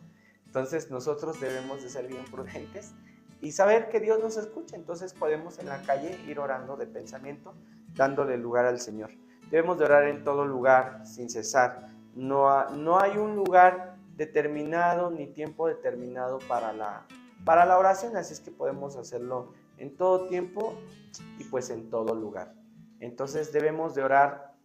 Entonces nosotros debemos de ser bien prudentes y saber que Dios nos escucha. Entonces podemos en la calle ir orando de pensamiento, dándole lugar al Señor. Debemos de orar en todo lugar, sin cesar. No hay un lugar determinado ni tiempo determinado para la oración, así es que podemos hacerlo en todo tiempo y pues en todo lugar. Entonces debemos de orar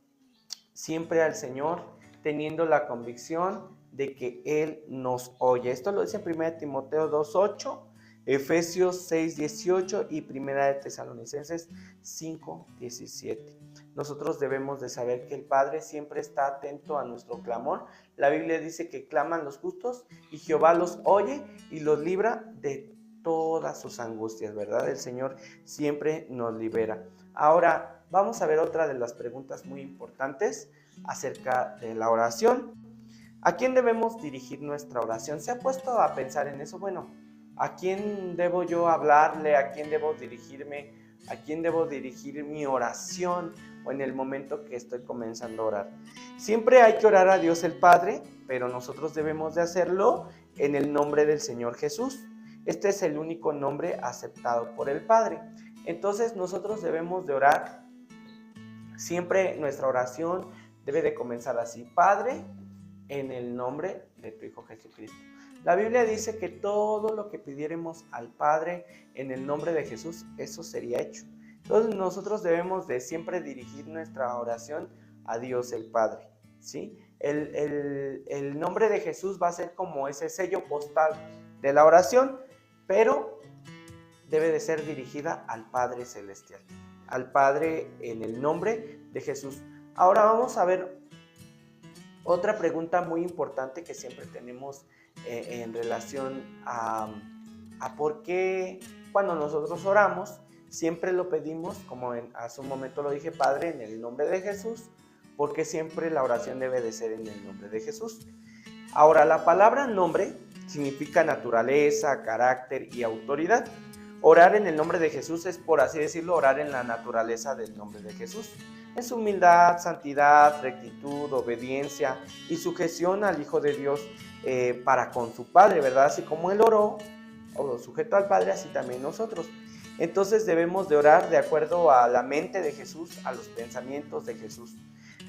siempre al Señor, teniendo la convicción de que Él nos oye. Esto lo dice en 1 Timoteo 2:8, Efesios 6:18 y 1 Tesalonicenses 5:17. Nosotros debemos de saber que el Padre siempre está atento a nuestro clamor. La Biblia dice que claman los justos y Jehová los oye y los libra de todas sus angustias, ¿verdad? El Señor siempre nos libera. Ahora vamos a ver otra de las preguntas muy importantes acerca de la oración. ¿A quién debemos dirigir nuestra oración? ¿Se ha puesto a pensar en eso? Bueno, ¿a quién debo yo hablarle? ¿A quién debo dirigirme? ¿A quién debo dirigir mi oración? O en el momento que estoy comenzando a orar. Siempre hay que orar a Dios el Padre, pero nosotros debemos de hacerlo en el nombre del Señor Jesús. Este es el único nombre aceptado por el Padre. Entonces nosotros debemos de orar. Siempre nuestra oración debe de comenzar así: Padre, en el nombre de tu Hijo Jesucristo. La Biblia dice que todo lo que pidiéramos al Padre en el nombre de Jesús, eso sería hecho. Entonces nosotros debemos de siempre dirigir nuestra oración a Dios el Padre, ¿sí? El nombre de Jesús va a ser como ese sello postal de la oración, pero debe de ser dirigida al Padre Celestial, al Padre en el nombre de Jesús. Ahora vamos a ver otra pregunta muy importante que siempre tenemos en relación a por qué cuando nosotros oramos siempre lo pedimos, como hace un momento lo dije, Padre, en el nombre de Jesús, porque siempre la oración debe de ser en el nombre de Jesús. Ahora, la palabra nombre significa naturaleza, carácter y autoridad. Orar en el nombre de Jesús es, por así decirlo, orar en la naturaleza del nombre de Jesús. En su humildad, santidad, rectitud, obediencia y sujeción al Hijo de Dios para con su Padre, ¿verdad? Así como Él oró o sujeto al Padre, así también nosotros. Entonces debemos de orar de acuerdo a la mente de Jesús, a los pensamientos de Jesús.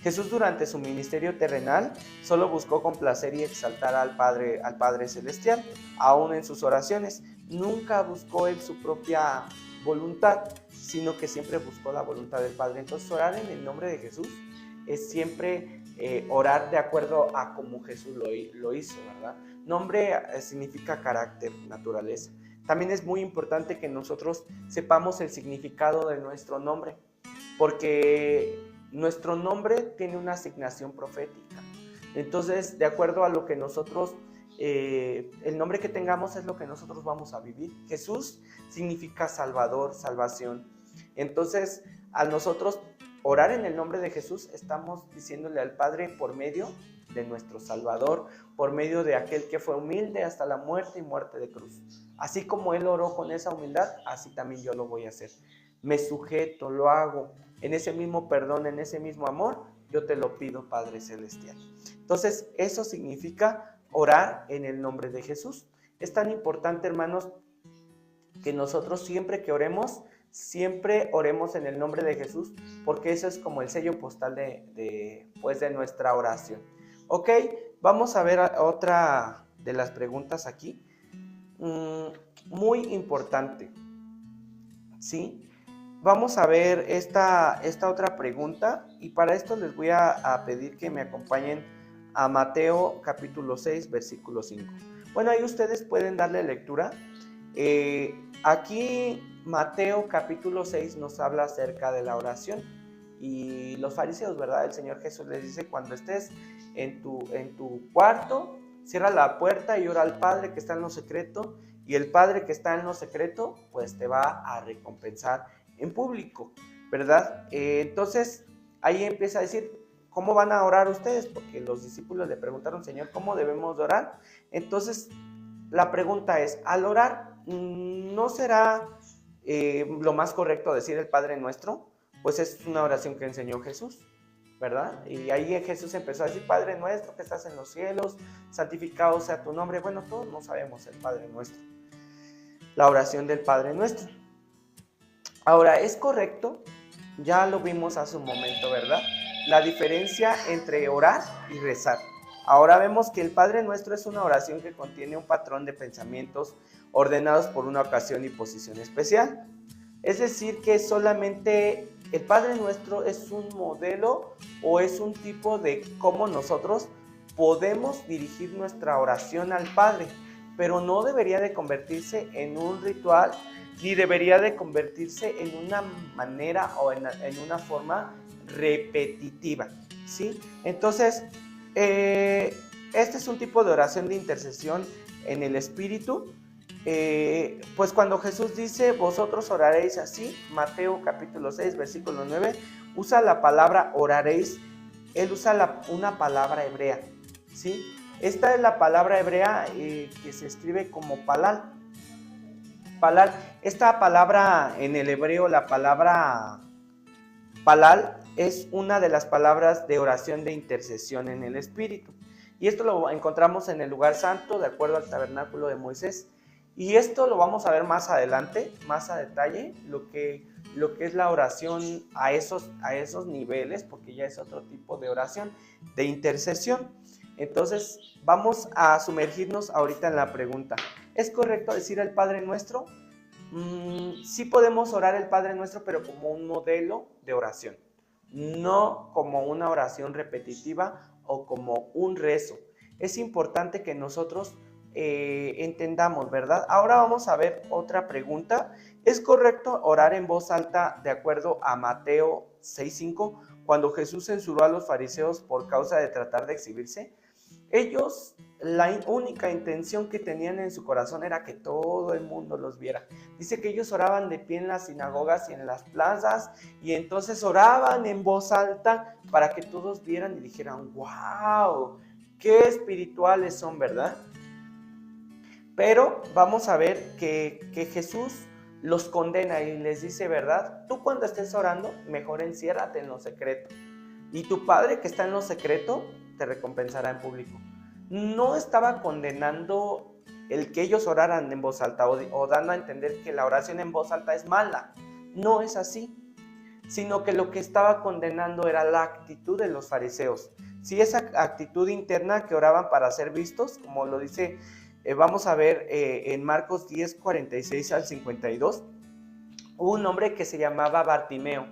Jesús durante su ministerio terrenal solo buscó complacer y exaltar al Padre Celestial, aún en sus oraciones. Nunca buscó él su propia voluntad, sino que siempre buscó la voluntad del Padre. Entonces orar en el nombre de Jesús es siempre orar de acuerdo a como Jesús lo hizo, ¿verdad? Nombre significa carácter, naturaleza. También es muy importante que nosotros sepamos el significado de nuestro nombre, porque nuestro nombre tiene una asignación profética. Entonces, de acuerdo a lo que nosotros, el nombre que tengamos es lo que nosotros vamos a vivir. Jesús significa Salvador, salvación. Entonces, al nosotros orar en el nombre de Jesús, estamos diciéndole al Padre por medio de nuestro Salvador, por medio de aquel que fue humilde hasta la muerte y muerte de cruz. Así como Él oró con esa humildad, así también yo lo voy a hacer. Me sujeto, lo hago, en ese mismo perdón, en ese mismo amor, yo te lo pido, Padre Celestial. Entonces, eso significa orar en el nombre de Jesús. Es tan importante, hermanos, que nosotros siempre que oremos, siempre oremos en el nombre de Jesús, porque eso es como el sello postal de nuestra oración. Ok, vamos a ver otra de las preguntas aquí. Muy importante, ¿sí? Vamos a ver esta otra pregunta, y para esto les voy a pedir que me acompañen a Mateo capítulo 6, versículo 5. Bueno, ahí ustedes pueden darle lectura. Aquí Mateo capítulo 6 nos habla acerca de la oración, y los fariseos, ¿verdad? El Señor Jesús les dice: cuando estés en tu cuarto, cierra la puerta y ora al Padre que está en lo secreto, y el Padre que está en lo secreto pues te va a recompensar en público, ¿verdad? Entonces ahí empieza a decir: ¿cómo van a orar ustedes? Porque los discípulos le preguntaron: Señor, ¿cómo debemos de orar? Entonces la pregunta es: al orar, ¿no será lo más correcto decir el Padre Nuestro? Pues es una oración que enseñó Jesús, ¿verdad? Y ahí Jesús empezó a decir: Padre Nuestro que estás en los cielos, santificado sea tu nombre. Bueno, todos no sabemos el Padre Nuestro, la oración del Padre Nuestro. Ahora, ¿es correcto? Ya lo vimos hace un momento, ¿verdad? La diferencia entre orar y rezar. Ahora vemos que el Padre Nuestro es una oración que contiene un patrón de pensamientos ordenados por una ocasión y posición especial. Es decir, que solamente el Padre Nuestro es un modelo o es un tipo de cómo nosotros podemos dirigir nuestra oración al Padre, pero no debería de convertirse en un ritual, ni debería de convertirse en una manera o en una forma repetitiva, ¿sí? Entonces, este es un tipo de oración de intercesión en el Espíritu. Pues cuando Jesús dice: vosotros oraréis así, Mateo capítulo 6, versículo 9, usa la palabra oraréis, él usa una palabra hebrea, ¿sí? Esta es la palabra hebrea que se escribe como palal. Palal, esta palabra en el hebreo, la palabra palal, es una de las palabras de oración de intercesión en el Espíritu. Y esto lo encontramos en el lugar santo, de acuerdo al tabernáculo de Moisés. Y esto lo vamos a ver más adelante, más a detalle, lo que es la oración a esos niveles, porque ya es otro tipo de oración, de intercesión. Entonces, vamos a sumergirnos ahorita en la pregunta: ¿es correcto decir el Padre Nuestro? Sí podemos orar el Padre Nuestro, pero como un modelo de oración, no como una oración repetitiva o como un rezo. Es importante que nosotros entendamos, ¿verdad? Ahora vamos a ver otra pregunta. ¿Es correcto orar en voz alta de acuerdo a Mateo 6:5, cuando Jesús censuró a los fariseos por causa de tratar de exhibirse? Ellos, la única intención que tenían en su corazón era que todo el mundo los viera. Dice que ellos oraban de pie en las sinagogas y en las plazas, y entonces oraban en voz alta para que todos vieran y dijeran: ¡wow! ¡Qué espirituales son!, ¿verdad? Pero vamos a ver que Jesús los condena y les dice: ¿verdad? Tú cuando estés orando, mejor enciérrate en lo secreto, y tu Padre que está en lo secreto te recompensará en público. No estaba condenando el que ellos oraran en voz alta o dando a entender que la oración en voz alta es mala. No es así, sino que lo que estaba condenando era la actitud de los fariseos. Sí, esa actitud interna que oraban para ser vistos, como lo dice, vamos a ver en Marcos 10, 46 al 52. hubo un hombre que se llamaba Bartimeo,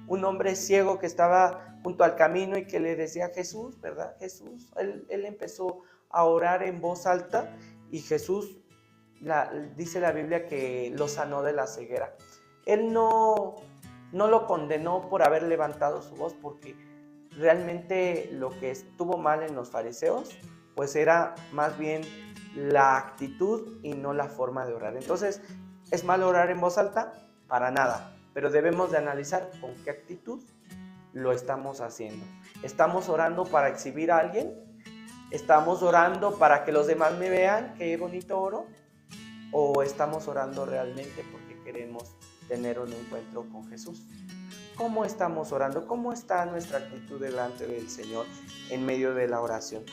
un hombre ciego que estaba junto al camino y que le decía Jesús, ¿verdad? Jesús. Él empezó a orar en voz alta y Jesús, dice la Biblia, que lo sanó de la ceguera. Él no lo condenó por haber levantado su voz, porque realmente lo que estuvo mal en los fariseos pues era más bien la actitud y no la forma de orar. Entonces, ¿es malo orar en voz alta? Para nada, pero debemos de analizar con qué actitud lo estamos haciendo. ¿Estamos orando para exhibir a alguien? ¿Estamos orando para que los demás me vean qué bonito oro? ¿O estamos orando realmente porque queremos tener un encuentro con Jesús? ¿Cómo estamos orando? ¿Cómo está nuestra actitud delante del Señor en medio de la oración?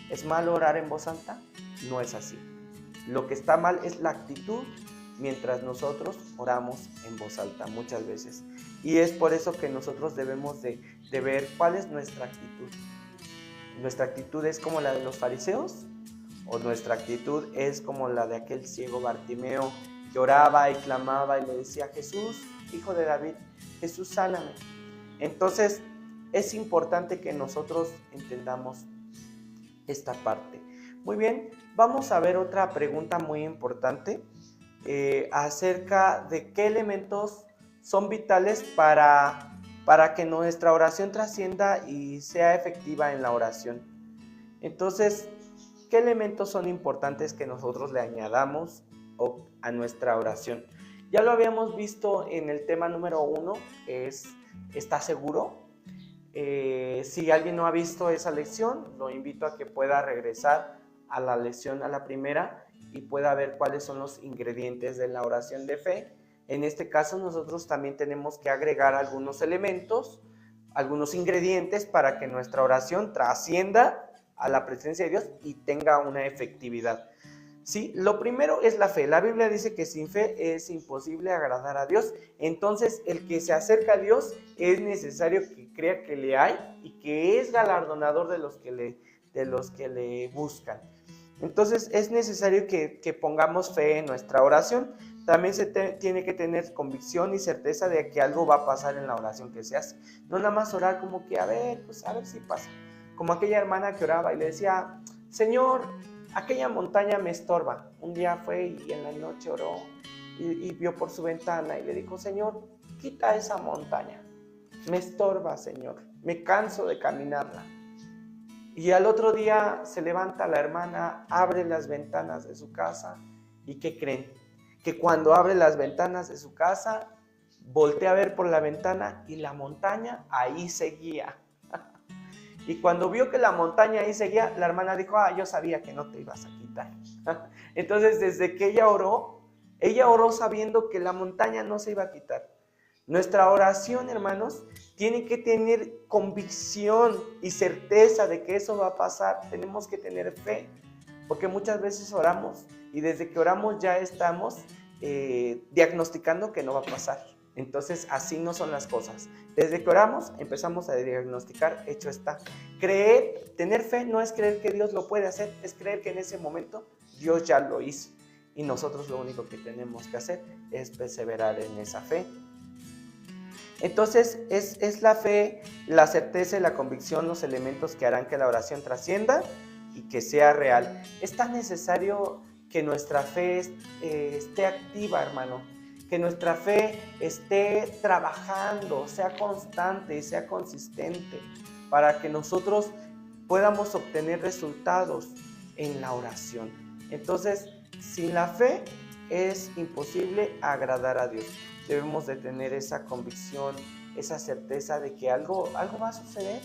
¿Es malo orar en voz alta? No es así. Lo que está mal es la actitud mientras nosotros oramos en voz alta muchas veces. Y es por eso que nosotros debemos de ver cuál es nuestra actitud. ¿Nuestra actitud es como la de los fariseos? ¿O nuestra actitud es como la de aquel ciego Bartimeo que oraba y clamaba y le decía, Jesús, hijo de David, Jesús, sáname? Entonces, es importante que nosotros entendamos esta parte. Muy bien, vamos a ver otra pregunta muy importante acerca de qué elementos son vitales para que nuestra oración trascienda y sea efectiva en la oración. Entonces, ¿qué elementos son importantes que nosotros le añadamos a nuestra oración? Ya lo habíamos visto en el tema número 1, ¿está seguro? Si alguien no ha visto esa lección, lo invito a que pueda regresar a la lección, a la primera, y pueda ver cuáles son los ingredientes de la oración de fe. En este caso, nosotros también tenemos que agregar algunos elementos, algunos ingredientes para que nuestra oración trascienda a la presencia de Dios y tenga una efectividad. Sí, lo primero es la fe. La Biblia dice que sin fe es imposible agradar a Dios. Entonces, el que se acerca a Dios es necesario que crea que le hay y que es galardonador de los que le buscan. Entonces, es necesario que pongamos fe en nuestra oración. También se tiene que tener convicción y certeza de que algo va a pasar en la oración que se hace. No nada más orar como que, a ver si pasa. Como aquella hermana que oraba y le decía, Señor, aquella montaña me estorba. Un día fue y en la noche oró y vio por su ventana y le dijo, Señor, quita esa montaña. Me estorba, Señor. Me canso de caminarla. Y al otro día se levanta la hermana, abre las ventanas de su casa y ¿qué creen? Que cuando abre las ventanas de su casa, voltea a ver por la ventana y la montaña ahí seguía. Y cuando vio que la montaña ahí seguía, la hermana dijo, yo sabía que no te ibas a quitar. Entonces, desde que ella oró sabiendo que la montaña no se iba a quitar. Nuestra oración, hermanos, tiene que tener convicción y certeza de que eso va a pasar. Tenemos que tener fe, porque muchas veces oramos y desde que oramos ya estamos diagnosticando que no va a pasar. Entonces, así no son las cosas. Desde que oramos, empezamos a diagnosticar, hecho está. Tener fe no es creer que Dios lo puede hacer, es creer que en ese momento Dios ya lo hizo. Y nosotros lo único que tenemos que hacer es perseverar en esa fe. Entonces, es la fe, la certeza y la convicción los elementos que harán que la oración trascienda y que sea real. Es tan necesario que nuestra fe esté activa, hermano. Que nuestra fe esté trabajando, sea constante y sea consistente para que nosotros podamos obtener resultados en la oración. Entonces, sin la fe es imposible agradar a Dios. Debemos de tener esa convicción, esa certeza de que algo va a suceder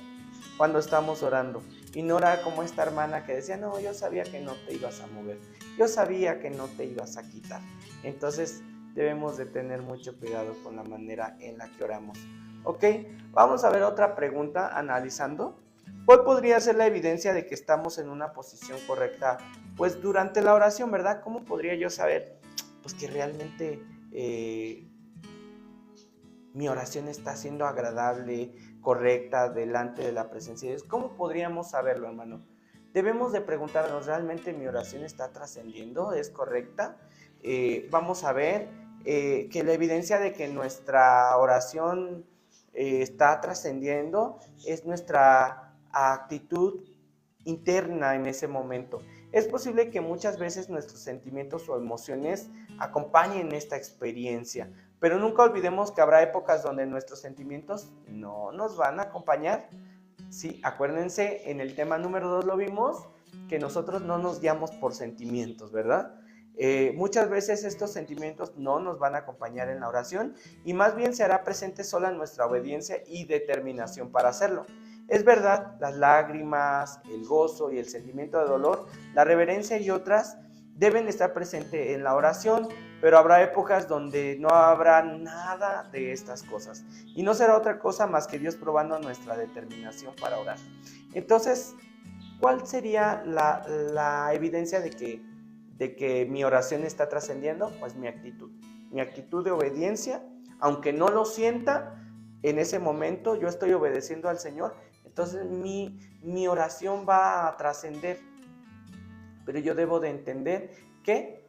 cuando estamos orando. Y no orar como esta hermana que decía, no, yo sabía que no te ibas a mover, yo sabía que no te ibas a quitar. Entonces, debemos de tener mucho cuidado con la manera en la que oramos. Ok, vamos a ver otra pregunta analizando. ¿Cuál podría ser la evidencia de que estamos en una posición correcta? Pues durante la oración, ¿verdad? ¿Cómo podría yo saber pues que realmente mi oración está siendo agradable, correcta, delante de la presencia de Dios? ¿Cómo podríamos saberlo, hermano? Debemos de preguntarnos, ¿realmente mi oración está trascendiendo? ¿Es correcta? Vamos a ver que la evidencia de que nuestra oración está trascendiendo es nuestra actitud interna en ese momento. Es posible que muchas veces nuestros sentimientos o emociones acompañen esta experiencia, pero nunca olvidemos que habrá épocas donde nuestros sentimientos no nos van a acompañar. Sí, acuérdense, en el tema número 2 lo vimos, que nosotros no nos guiamos por sentimientos, ¿verdad? Muchas veces estos sentimientos no nos van a acompañar en la oración y más bien se hará presente sola nuestra obediencia y determinación para hacerlo. Es verdad, las lágrimas, el gozo y el sentimiento de dolor, la reverencia y otras deben estar presentes en la oración, pero habrá épocas donde no habrá nada de estas cosas y no será otra cosa más que Dios probando nuestra determinación para orar. Entonces, ¿cuál sería la evidencia de que mi oración está trascendiendo? Pues mi actitud de obediencia, aunque no lo sienta, en ese momento yo estoy obedeciendo al Señor, entonces mi oración va a trascender, pero yo debo de entender que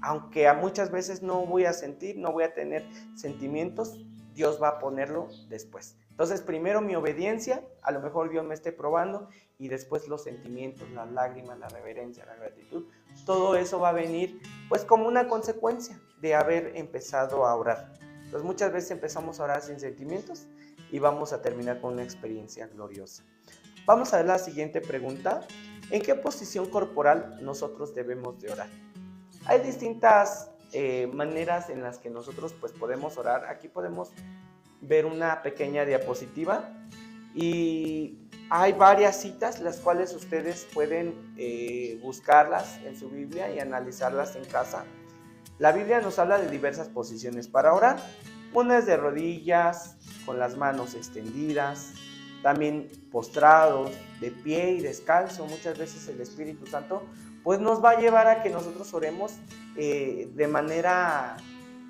aunque a muchas veces no voy a sentir, no voy a tener sentimientos, Dios va a ponerlo después. Entonces, primero mi obediencia, a lo mejor Dios me esté probando, y después los sentimientos, las lágrimas, la reverencia, la gratitud, todo eso va a venir pues como una consecuencia de haber empezado a orar. Entonces, muchas veces empezamos a orar sin sentimientos y vamos a terminar con una experiencia gloriosa. Vamos a ver la siguiente pregunta. ¿En qué posición corporal nosotros debemos de orar? Hay distintas maneras en las que nosotros pues podemos orar. Aquí podemos ver una pequeña diapositiva y hay varias citas las cuales ustedes pueden buscarlas en su Biblia y analizarlas en casa. La Biblia nos habla de diversas posiciones para orar. Una es de rodillas, con las manos extendidas, también postrados, de pie y descalzo. Muchas veces el Espíritu Santo pues nos va a llevar a que nosotros oremos de manera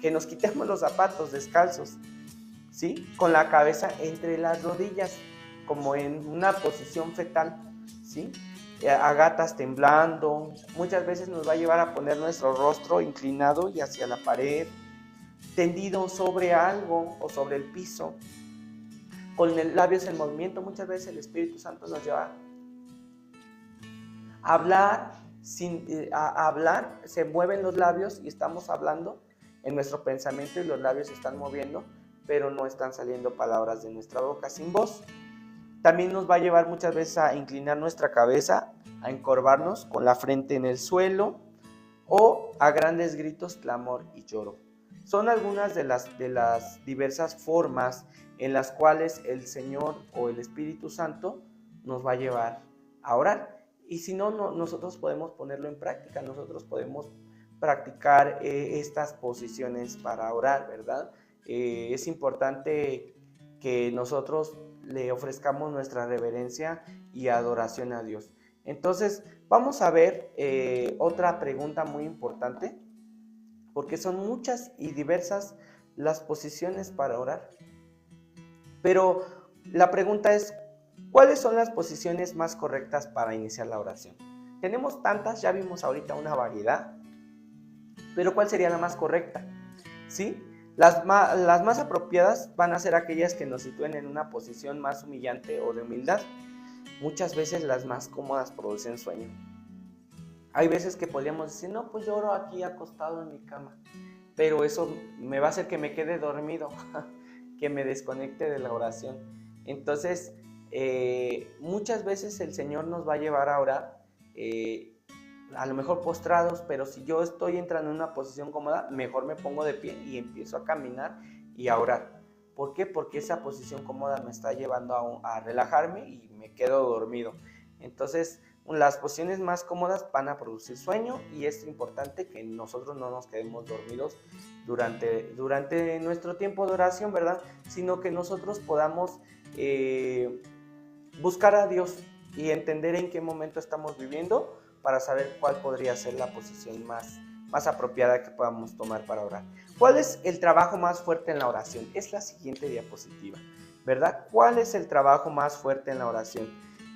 que nos quitemos los zapatos descalzos, ¿sí? Con la cabeza entre las rodillas, como en una posición fetal, ¿sí? A gatas temblando. Muchas veces nos va a llevar a poner nuestro rostro inclinado y hacia la pared, tendido sobre algo o sobre el piso, con los labios en movimiento. Muchas veces el Espíritu Santo nos lleva a hablar, se mueven los labios y estamos hablando en nuestro pensamiento y los labios se están moviendo, pero no están saliendo palabras de nuestra boca, sin voz. También nos va a llevar muchas veces a inclinar nuestra cabeza, a encorvarnos con la frente en el suelo o a grandes gritos, clamor y lloro. Son algunas de las diversas formas en las cuales el Señor o el Espíritu Santo nos va a llevar a orar. Y si no, nosotros podemos ponerlo en práctica, nosotros podemos practicar estas posiciones para orar, ¿verdad? Es importante que nosotros le ofrezcamos nuestra reverencia y adoración a Dios. Entonces, vamos a ver otra pregunta muy importante, porque son muchas y diversas las posiciones para orar. Pero la pregunta es, ¿cuáles son las posiciones más correctas para iniciar la oración? Tenemos tantas, ya vimos ahorita una variedad, pero ¿cuál sería la más correcta? ¿Sí? Las más apropiadas van a ser aquellas que nos sitúen en una posición más humillante o de humildad. Muchas veces las más cómodas producen sueño. Hay veces que podríamos decir, no, pues yo oro aquí acostado en mi cama, pero eso me va a hacer que me quede dormido, que me desconecte de la oración. Entonces, muchas veces el Señor nos va a llevar a orar, a lo mejor postrados, pero si yo estoy entrando en una posición cómoda, mejor me pongo de pie y empiezo a caminar y a orar. ¿Por qué? Porque esa posición cómoda me está llevando a relajarme y me quedo dormido. Entonces, las posiciones más cómodas van a producir sueño y es importante que nosotros no nos quedemos dormidos durante nuestro tiempo de oración, ¿verdad? Sino que nosotros podamos buscar a Dios y entender en qué momento estamos viviendo para saber cuál podría ser la posición más apropiada que podamos tomar para orar. ¿Cuál es el trabajo más fuerte en la oración? Es la siguiente diapositiva, ¿verdad? ¿Cuál es el trabajo más fuerte en la oración?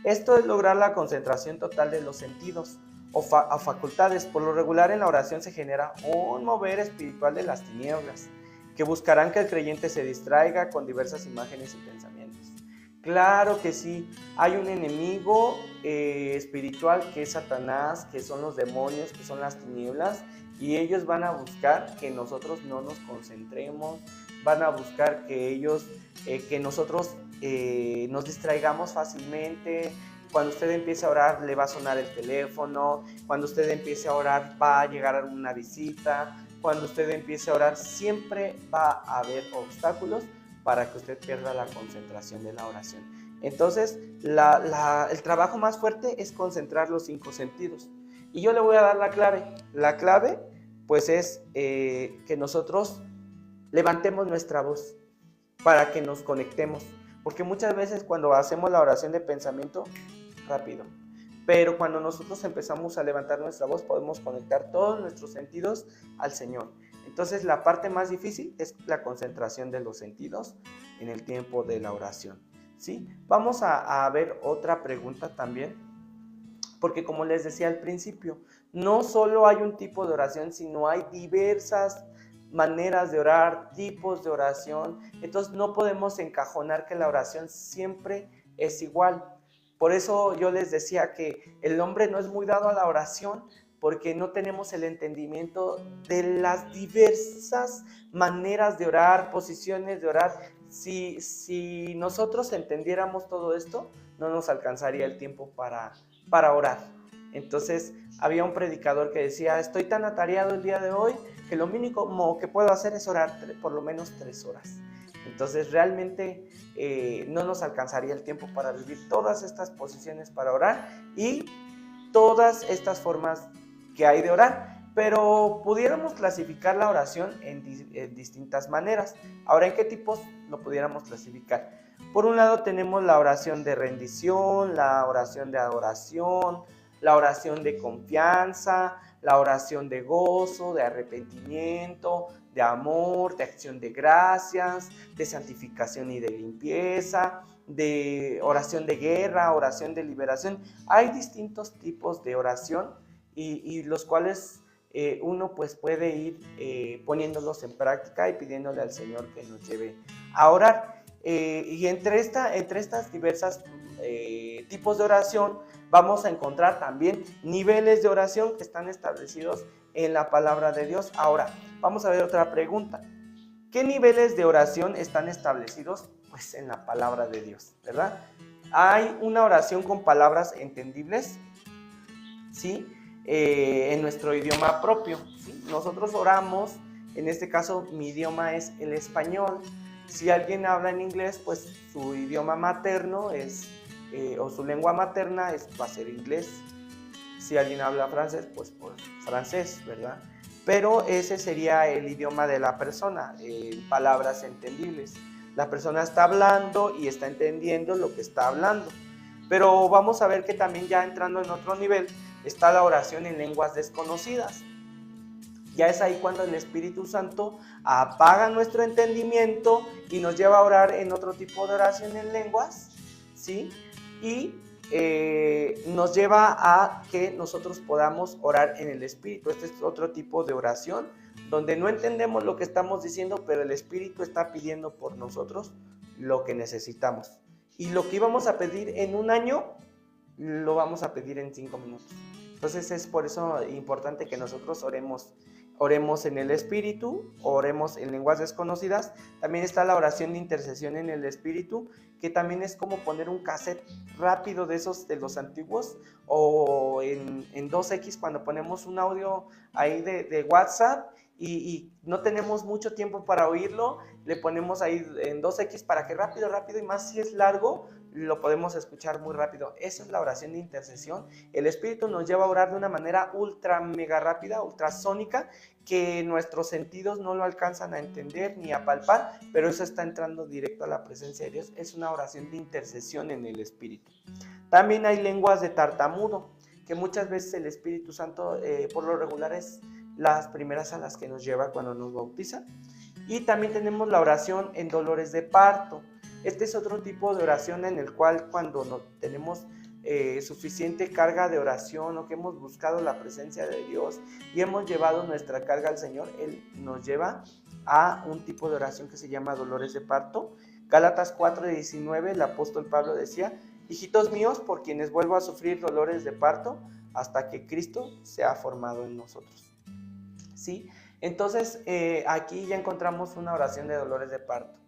Esto es lograr la concentración total de los sentidos, o facultades. Por lo regular en la oración se genera un mover espiritual de las tinieblas, que buscarán que el creyente se distraiga con diversas imágenes y pensamientos. Claro que sí, hay un enemigo espiritual que es Satanás, que son los demonios, que son las tinieblas, y ellos van a buscar que nosotros no nos concentremos, van a buscar que nosotros nos distraigamos fácilmente. Cuando usted empiece a orar le va a sonar el teléfono, cuando usted empiece a orar va a llegar una visita, cuando usted empiece a orar siempre va a haber obstáculos para que usted pierda la concentración de la oración. Entonces, el trabajo más fuerte es concentrar los 5 sentidos. Y yo le voy a dar la clave. La clave, pues, es que nosotros levantemos nuestra voz para que nos conectemos. Porque muchas veces cuando hacemos la oración de pensamiento, rápido. Pero cuando nosotros empezamos a levantar nuestra voz, podemos conectar todos nuestros sentidos al Señor. Entonces, la parte más difícil es la concentración de los sentidos en el tiempo de la oración, ¿sí? Vamos a ver otra pregunta también, porque como les decía al principio, no solo hay un tipo de oración, sino hay diversas maneras de orar, tipos de oración. Entonces, no podemos encajonar que la oración siempre es igual. Por eso yo les decía que el hombre no es muy dado a la oración, porque no tenemos el entendimiento de las diversas maneras de orar, posiciones de orar. Si nosotros entendiéramos todo esto, no nos alcanzaría el tiempo para orar. Entonces, había un predicador que decía, estoy tan atareado el día de hoy que lo mínimo que puedo hacer es orar por lo menos 3 horas. Entonces, realmente no nos alcanzaría el tiempo para vivir todas estas posiciones para orar y todas estas formas que hay de orar, pero pudiéramos clasificar la oración en distintas maneras. Ahora, ¿en qué tipos lo pudiéramos clasificar? Por un lado tenemos la oración de rendición, la oración de adoración, la oración de confianza, la oración de gozo, de arrepentimiento, de amor, de acción de gracias, de santificación y de limpieza, de oración de guerra, oración de liberación. Hay distintos tipos de oración y los cuales uno pues puede ir poniéndolos en práctica y pidiéndole al Señor que nos lleve a orar. Y entre estas diversas tipos de oración vamos a encontrar también niveles de oración que están establecidos en la palabra de Dios. Ahora, vamos a ver otra pregunta. ¿Qué niveles de oración están establecidos? Pues en la palabra de Dios, ¿verdad? Hay una oración con palabras entendibles, ¿sí? En nuestro idioma propio, ¿sí? Nosotros oramos, en este caso mi idioma es el español. Si alguien habla en inglés, pues su idioma materno es, o su lengua materna va a ser inglés. Si alguien habla francés, pues francés, ¿verdad? Pero ese sería el idioma de la persona, palabras entendibles. La persona está hablando y está entendiendo lo que está hablando. Pero vamos a ver que también ya entrando en otro nivel está la oración en lenguas desconocidas. Ya es ahí cuando el Espíritu Santo apaga nuestro entendimiento y nos lleva a orar en otro tipo de oración en lenguas, ¿sí? Y nos lleva a que nosotros podamos orar en el Espíritu. Este es otro tipo de oración donde no entendemos lo que estamos diciendo, pero el Espíritu está pidiendo por nosotros lo que necesitamos. Y lo que íbamos a pedir en un año, lo vamos a pedir en 5 minutos. Entonces es por eso importante que nosotros oremos en el Espíritu, oremos en lenguas desconocidas. También está la oración de intercesión en el Espíritu, que también es como poner un cassette rápido de esos de los antiguos, o en 2X cuando ponemos un audio ahí de WhatsApp y no tenemos mucho tiempo para oírlo, le ponemos ahí en 2X para que rápido y más si es largo, lo podemos escuchar muy rápido. Esa es la oración de intercesión. El Espíritu nos lleva a orar de una manera ultra mega rápida, ultrasónica, que nuestros sentidos no lo alcanzan a entender ni a palpar, pero eso está entrando directo a la presencia de Dios. Es una oración de intercesión en el Espíritu. También hay lenguas de tartamudo, que muchas veces el Espíritu Santo por lo regular es las primeras a las que nos lleva cuando nos bautiza. Y también tenemos la oración en dolores de parto. Este es otro tipo de oración en el cual cuando tenemos suficiente carga de oración, o que hemos buscado la presencia de Dios y hemos llevado nuestra carga al Señor, Él nos lleva a un tipo de oración que se llama dolores de parto. Gálatas 4:19, el apóstol Pablo decía: hijitos míos, por quienes vuelvo a sufrir dolores de parto hasta que Cristo sea formado en nosotros. ¿Sí? Entonces, aquí ya encontramos una oración de dolores de parto.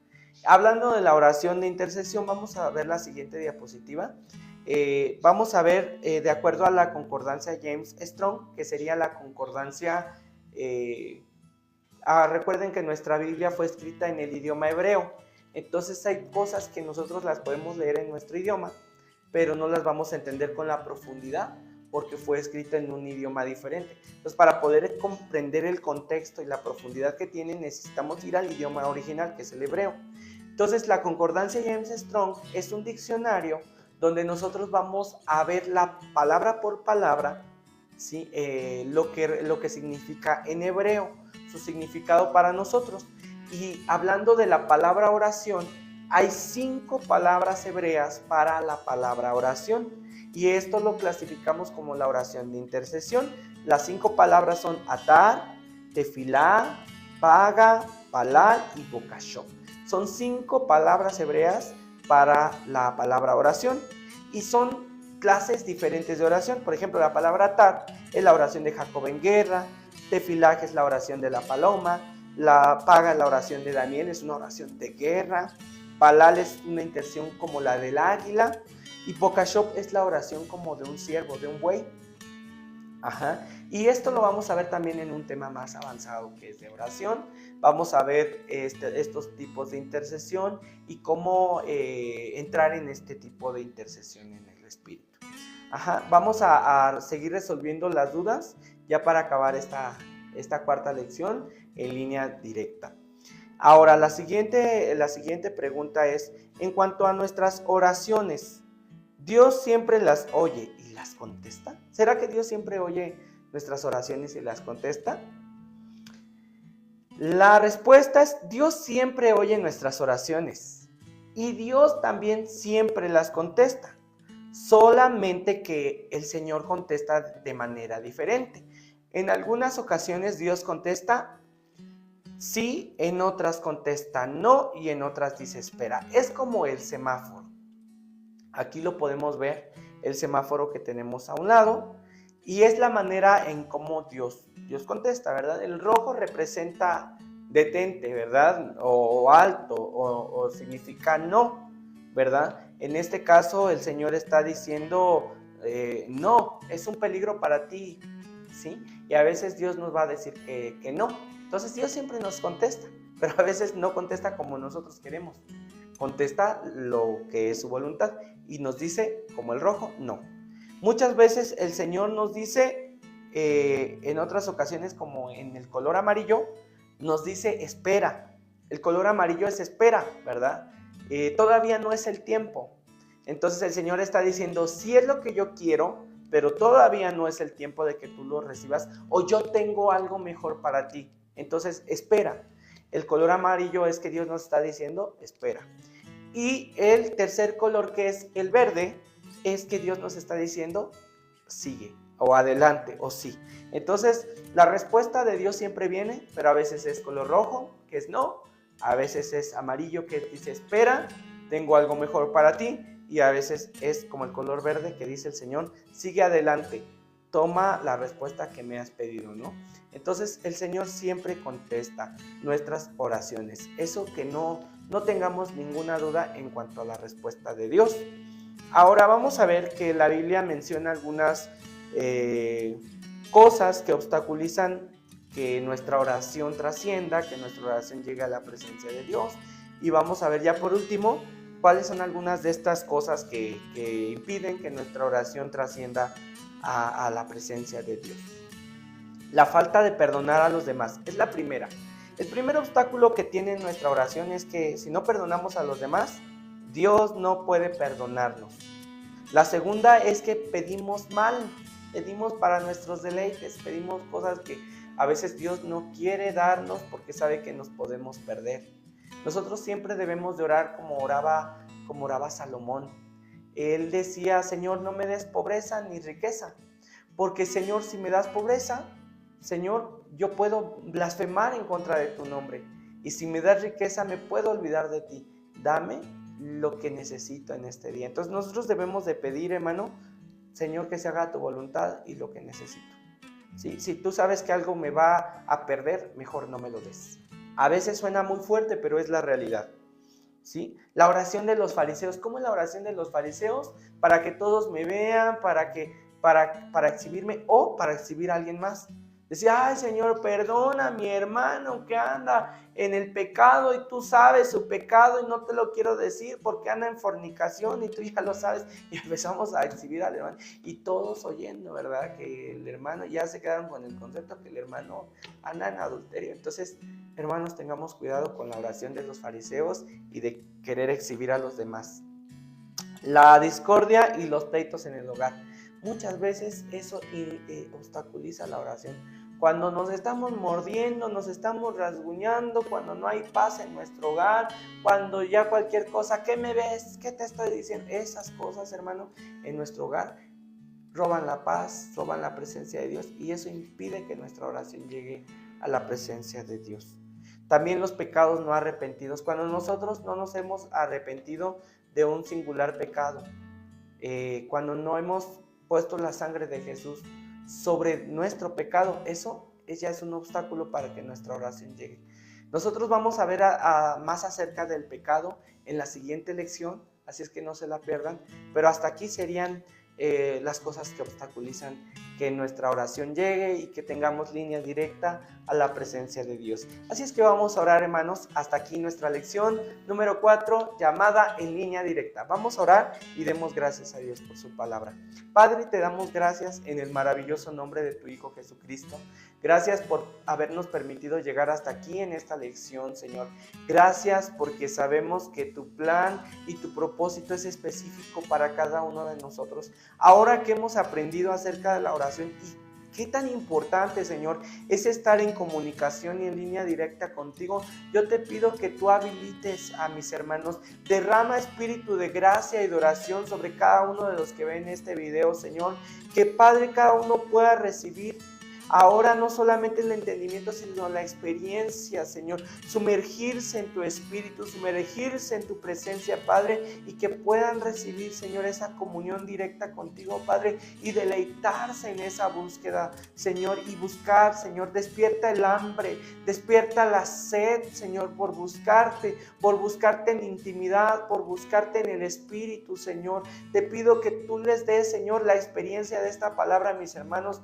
Hablando de la oración de intercesión, vamos a ver la siguiente diapositiva. Vamos a ver, de acuerdo a la concordancia James Strong, que sería la concordancia... recuerden que nuestra Biblia fue escrita en el idioma hebreo. Entonces hay cosas que nosotros las podemos leer en nuestro idioma, pero no las vamos a entender con la profundidad porque fue escrita en un idioma diferente. Entonces, para poder comprender el contexto y la profundidad que tiene, necesitamos ir al idioma original, que es el hebreo. Entonces, la concordancia James Strong es un diccionario donde nosotros vamos a ver la palabra por palabra, ¿sí? lo que significa en hebreo, su significado para nosotros. Y hablando de la palabra oración, hay 5 palabras hebreas para la palabra oración, y esto lo clasificamos como la oración de intercesión. Las 5 palabras son atar, tefilá, paga, palal y bokashot. Son 5 palabras hebreas para la palabra oración, y son clases diferentes de oración. Por ejemplo, la palabra atar es la oración de Jacob en guerra, tefilá es la oración de la paloma, la paga es la oración de Daniel, es una oración de guerra, palal es una intercesión como la del águila, y bokashot es la oración como de un ciervo, de un buey. Y esto lo vamos a ver también en un tema más avanzado, que es de oración. Vamos a ver estos tipos de intercesión y cómo entrar en este tipo de intercesión en el Espíritu. Vamos a seguir resolviendo las dudas ya para acabar esta cuarta lección en línea directa. Ahora, la siguiente pregunta es: en cuanto a nuestras oraciones, ¿Dios siempre las oye y las contesta? ¿Será que Dios siempre oye nuestras oraciones y las contesta? La respuesta es: Dios siempre oye nuestras oraciones y Dios también siempre las contesta, solamente que el Señor contesta de manera diferente. En algunas ocasiones Dios contesta sí, en otras contesta no, y en otras dice espera. Es como el semáforo. Aquí lo podemos ver, el semáforo que tenemos a un lado, y es la manera en cómo Dios contesta, ¿verdad? El rojo representa detente, ¿verdad? O alto, o significa no, ¿verdad? En este caso el Señor está diciendo no, es un peligro para ti, ¿sí? Y a veces Dios nos va a decir que no. Entonces Dios siempre nos contesta, pero a veces no contesta como nosotros queremos. Contesta lo que es su voluntad y nos dice, como el rojo, no. Muchas veces el Señor nos dice, en otras ocasiones como en el color amarillo, nos dice espera. El color amarillo es espera, ¿verdad? Todavía no es el tiempo. Entonces el Señor está diciendo, sí es lo que yo quiero, pero todavía no es el tiempo de que tú lo recibas, o yo tengo algo mejor para ti. Entonces espera. El color amarillo es que Dios nos está diciendo espera. Y el tercer color, que es el verde, es que Dios nos está diciendo sigue, o adelante, o sí. Entonces la respuesta de Dios siempre viene, pero a veces es color rojo, que es no, a veces es amarillo, que dice espera, tengo algo mejor para ti, y a veces es como el color verde, que dice el Señor, sigue adelante, toma la respuesta que me has pedido, ¿no? Entonces el Señor siempre contesta nuestras oraciones. Eso que no tengamos ninguna duda en cuanto a la respuesta de Dios. Ahora vamos a ver que la Biblia menciona algunas cosas que obstaculizan que nuestra oración trascienda, que nuestra oración llegue a la presencia de Dios. Y vamos a ver ya por último cuáles son algunas de estas cosas que impiden que nuestra oración trascienda a la presencia de Dios. La falta de perdonar a los demás es la primera. El primer obstáculo que tiene nuestra oración es que si no perdonamos a los demás, Dios no puede perdonarnos. La segunda es que pedimos mal, pedimos para nuestros deleites, pedimos cosas que a veces Dios no quiere darnos porque sabe que nos podemos perder. Nosotros siempre debemos de orar como oraba Salomón. él decía, Señor, no me des pobreza ni riqueza, porque Señor, si me das pobreza, Señor, yo puedo blasfemar en contra de tu nombre, y si me das riqueza me puedo olvidar de ti. Dame lo que necesito en este día. Entonces nosotros debemos de pedir, hermano, Señor, que se haga tu voluntad y lo que necesito. ¿Sí? Si tú sabes que algo me va a perder, mejor no me lo des. A veces suena muy fuerte, pero es la realidad. ¿Sí? La oración de los fariseos. ¿Cómo es la oración de los fariseos? Para que todos me vean, para exhibirme o para exhibir a alguien más. Decía, ay Señor, perdona a mi hermano que anda en el pecado y tú sabes su pecado y no te lo quiero decir porque anda en fornicación y tú ya lo sabes. Y empezamos a exhibir al hermano y todos oyendo, ¿verdad? Que el hermano, ya se quedaron con el concepto que el hermano anda en adulterio. Entonces, hermanos, tengamos cuidado con la oración de los fariseos y de querer exhibir a los demás. La discordia y los pleitos en el hogar. Muchas veces eso obstaculiza la oración. Cuando nos estamos mordiendo, nos estamos rasguñando, cuando no hay paz en nuestro hogar, cuando ya cualquier cosa, ¿qué me ves? ¿Qué te estoy diciendo? Esas cosas, hermano, en nuestro hogar roban la paz, roban la presencia de Dios y eso impide que nuestra oración llegue a la presencia de Dios. También los pecados no arrepentidos. Cuando nosotros no nos hemos arrepentido de un singular pecado, cuando no hemos puesto la sangre de Jesús sobre nuestro pecado, eso ya es un obstáculo para que nuestra oración llegue. Nosotros vamos a ver más acerca del pecado en la siguiente lección, así es que no se la pierdan, pero hasta aquí serían las cosas que obstaculizan que nuestra oración llegue y que tengamos línea directa a la presencia de Dios. Así es que vamos a orar, hermanos. Hasta aquí nuestra lección número 4, llamada en línea directa. Vamos a orar y demos gracias a Dios por su palabra. Padre, te damos gracias en el maravilloso nombre de tu Hijo Jesucristo. Gracias por habernos permitido llegar hasta aquí en esta lección, Señor. Gracias porque sabemos que tu plan y tu propósito es específico para cada uno de nosotros. Ahora que hemos aprendido acerca de la oración y qué tan importante, Señor, es estar en comunicación y en línea directa contigo, yo te pido que tú habilites a mis hermanos. Derrama espíritu de gracia y de oración sobre cada uno de los que ven este video, Señor. Que, Padre, cada uno pueda recibir ahora no solamente el entendimiento, sino la experiencia, Señor. Sumergirse en tu espíritu, sumergirse en tu presencia, Padre, y que puedan recibir, Señor, esa comunión directa contigo, Padre, y deleitarse en esa búsqueda, Señor, y buscar, Señor. Despierta el hambre, despierta la sed, Señor, por buscarte en intimidad, por buscarte en el espíritu, Señor. Te pido que tú les des, Señor, la experiencia de esta palabra a mis hermanos,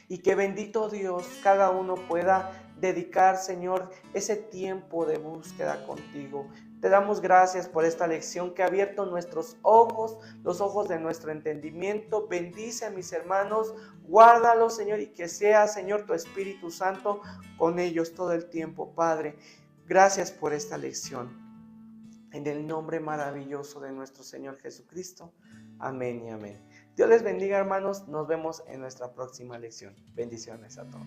y que, bendito Dios, cada uno pueda dedicar, Señor, ese tiempo de búsqueda contigo. Te damos gracias por esta lección que ha abierto nuestros ojos, los ojos de nuestro entendimiento. Bendice a mis hermanos, guárdalos, Señor, y que sea, Señor, tu Espíritu Santo con ellos todo el tiempo, Padre. Gracias por esta lección. En el nombre maravilloso de nuestro Señor Jesucristo. Amén y amén. Dios les bendiga, hermanos. Nos vemos en nuestra próxima lección. Bendiciones a todos.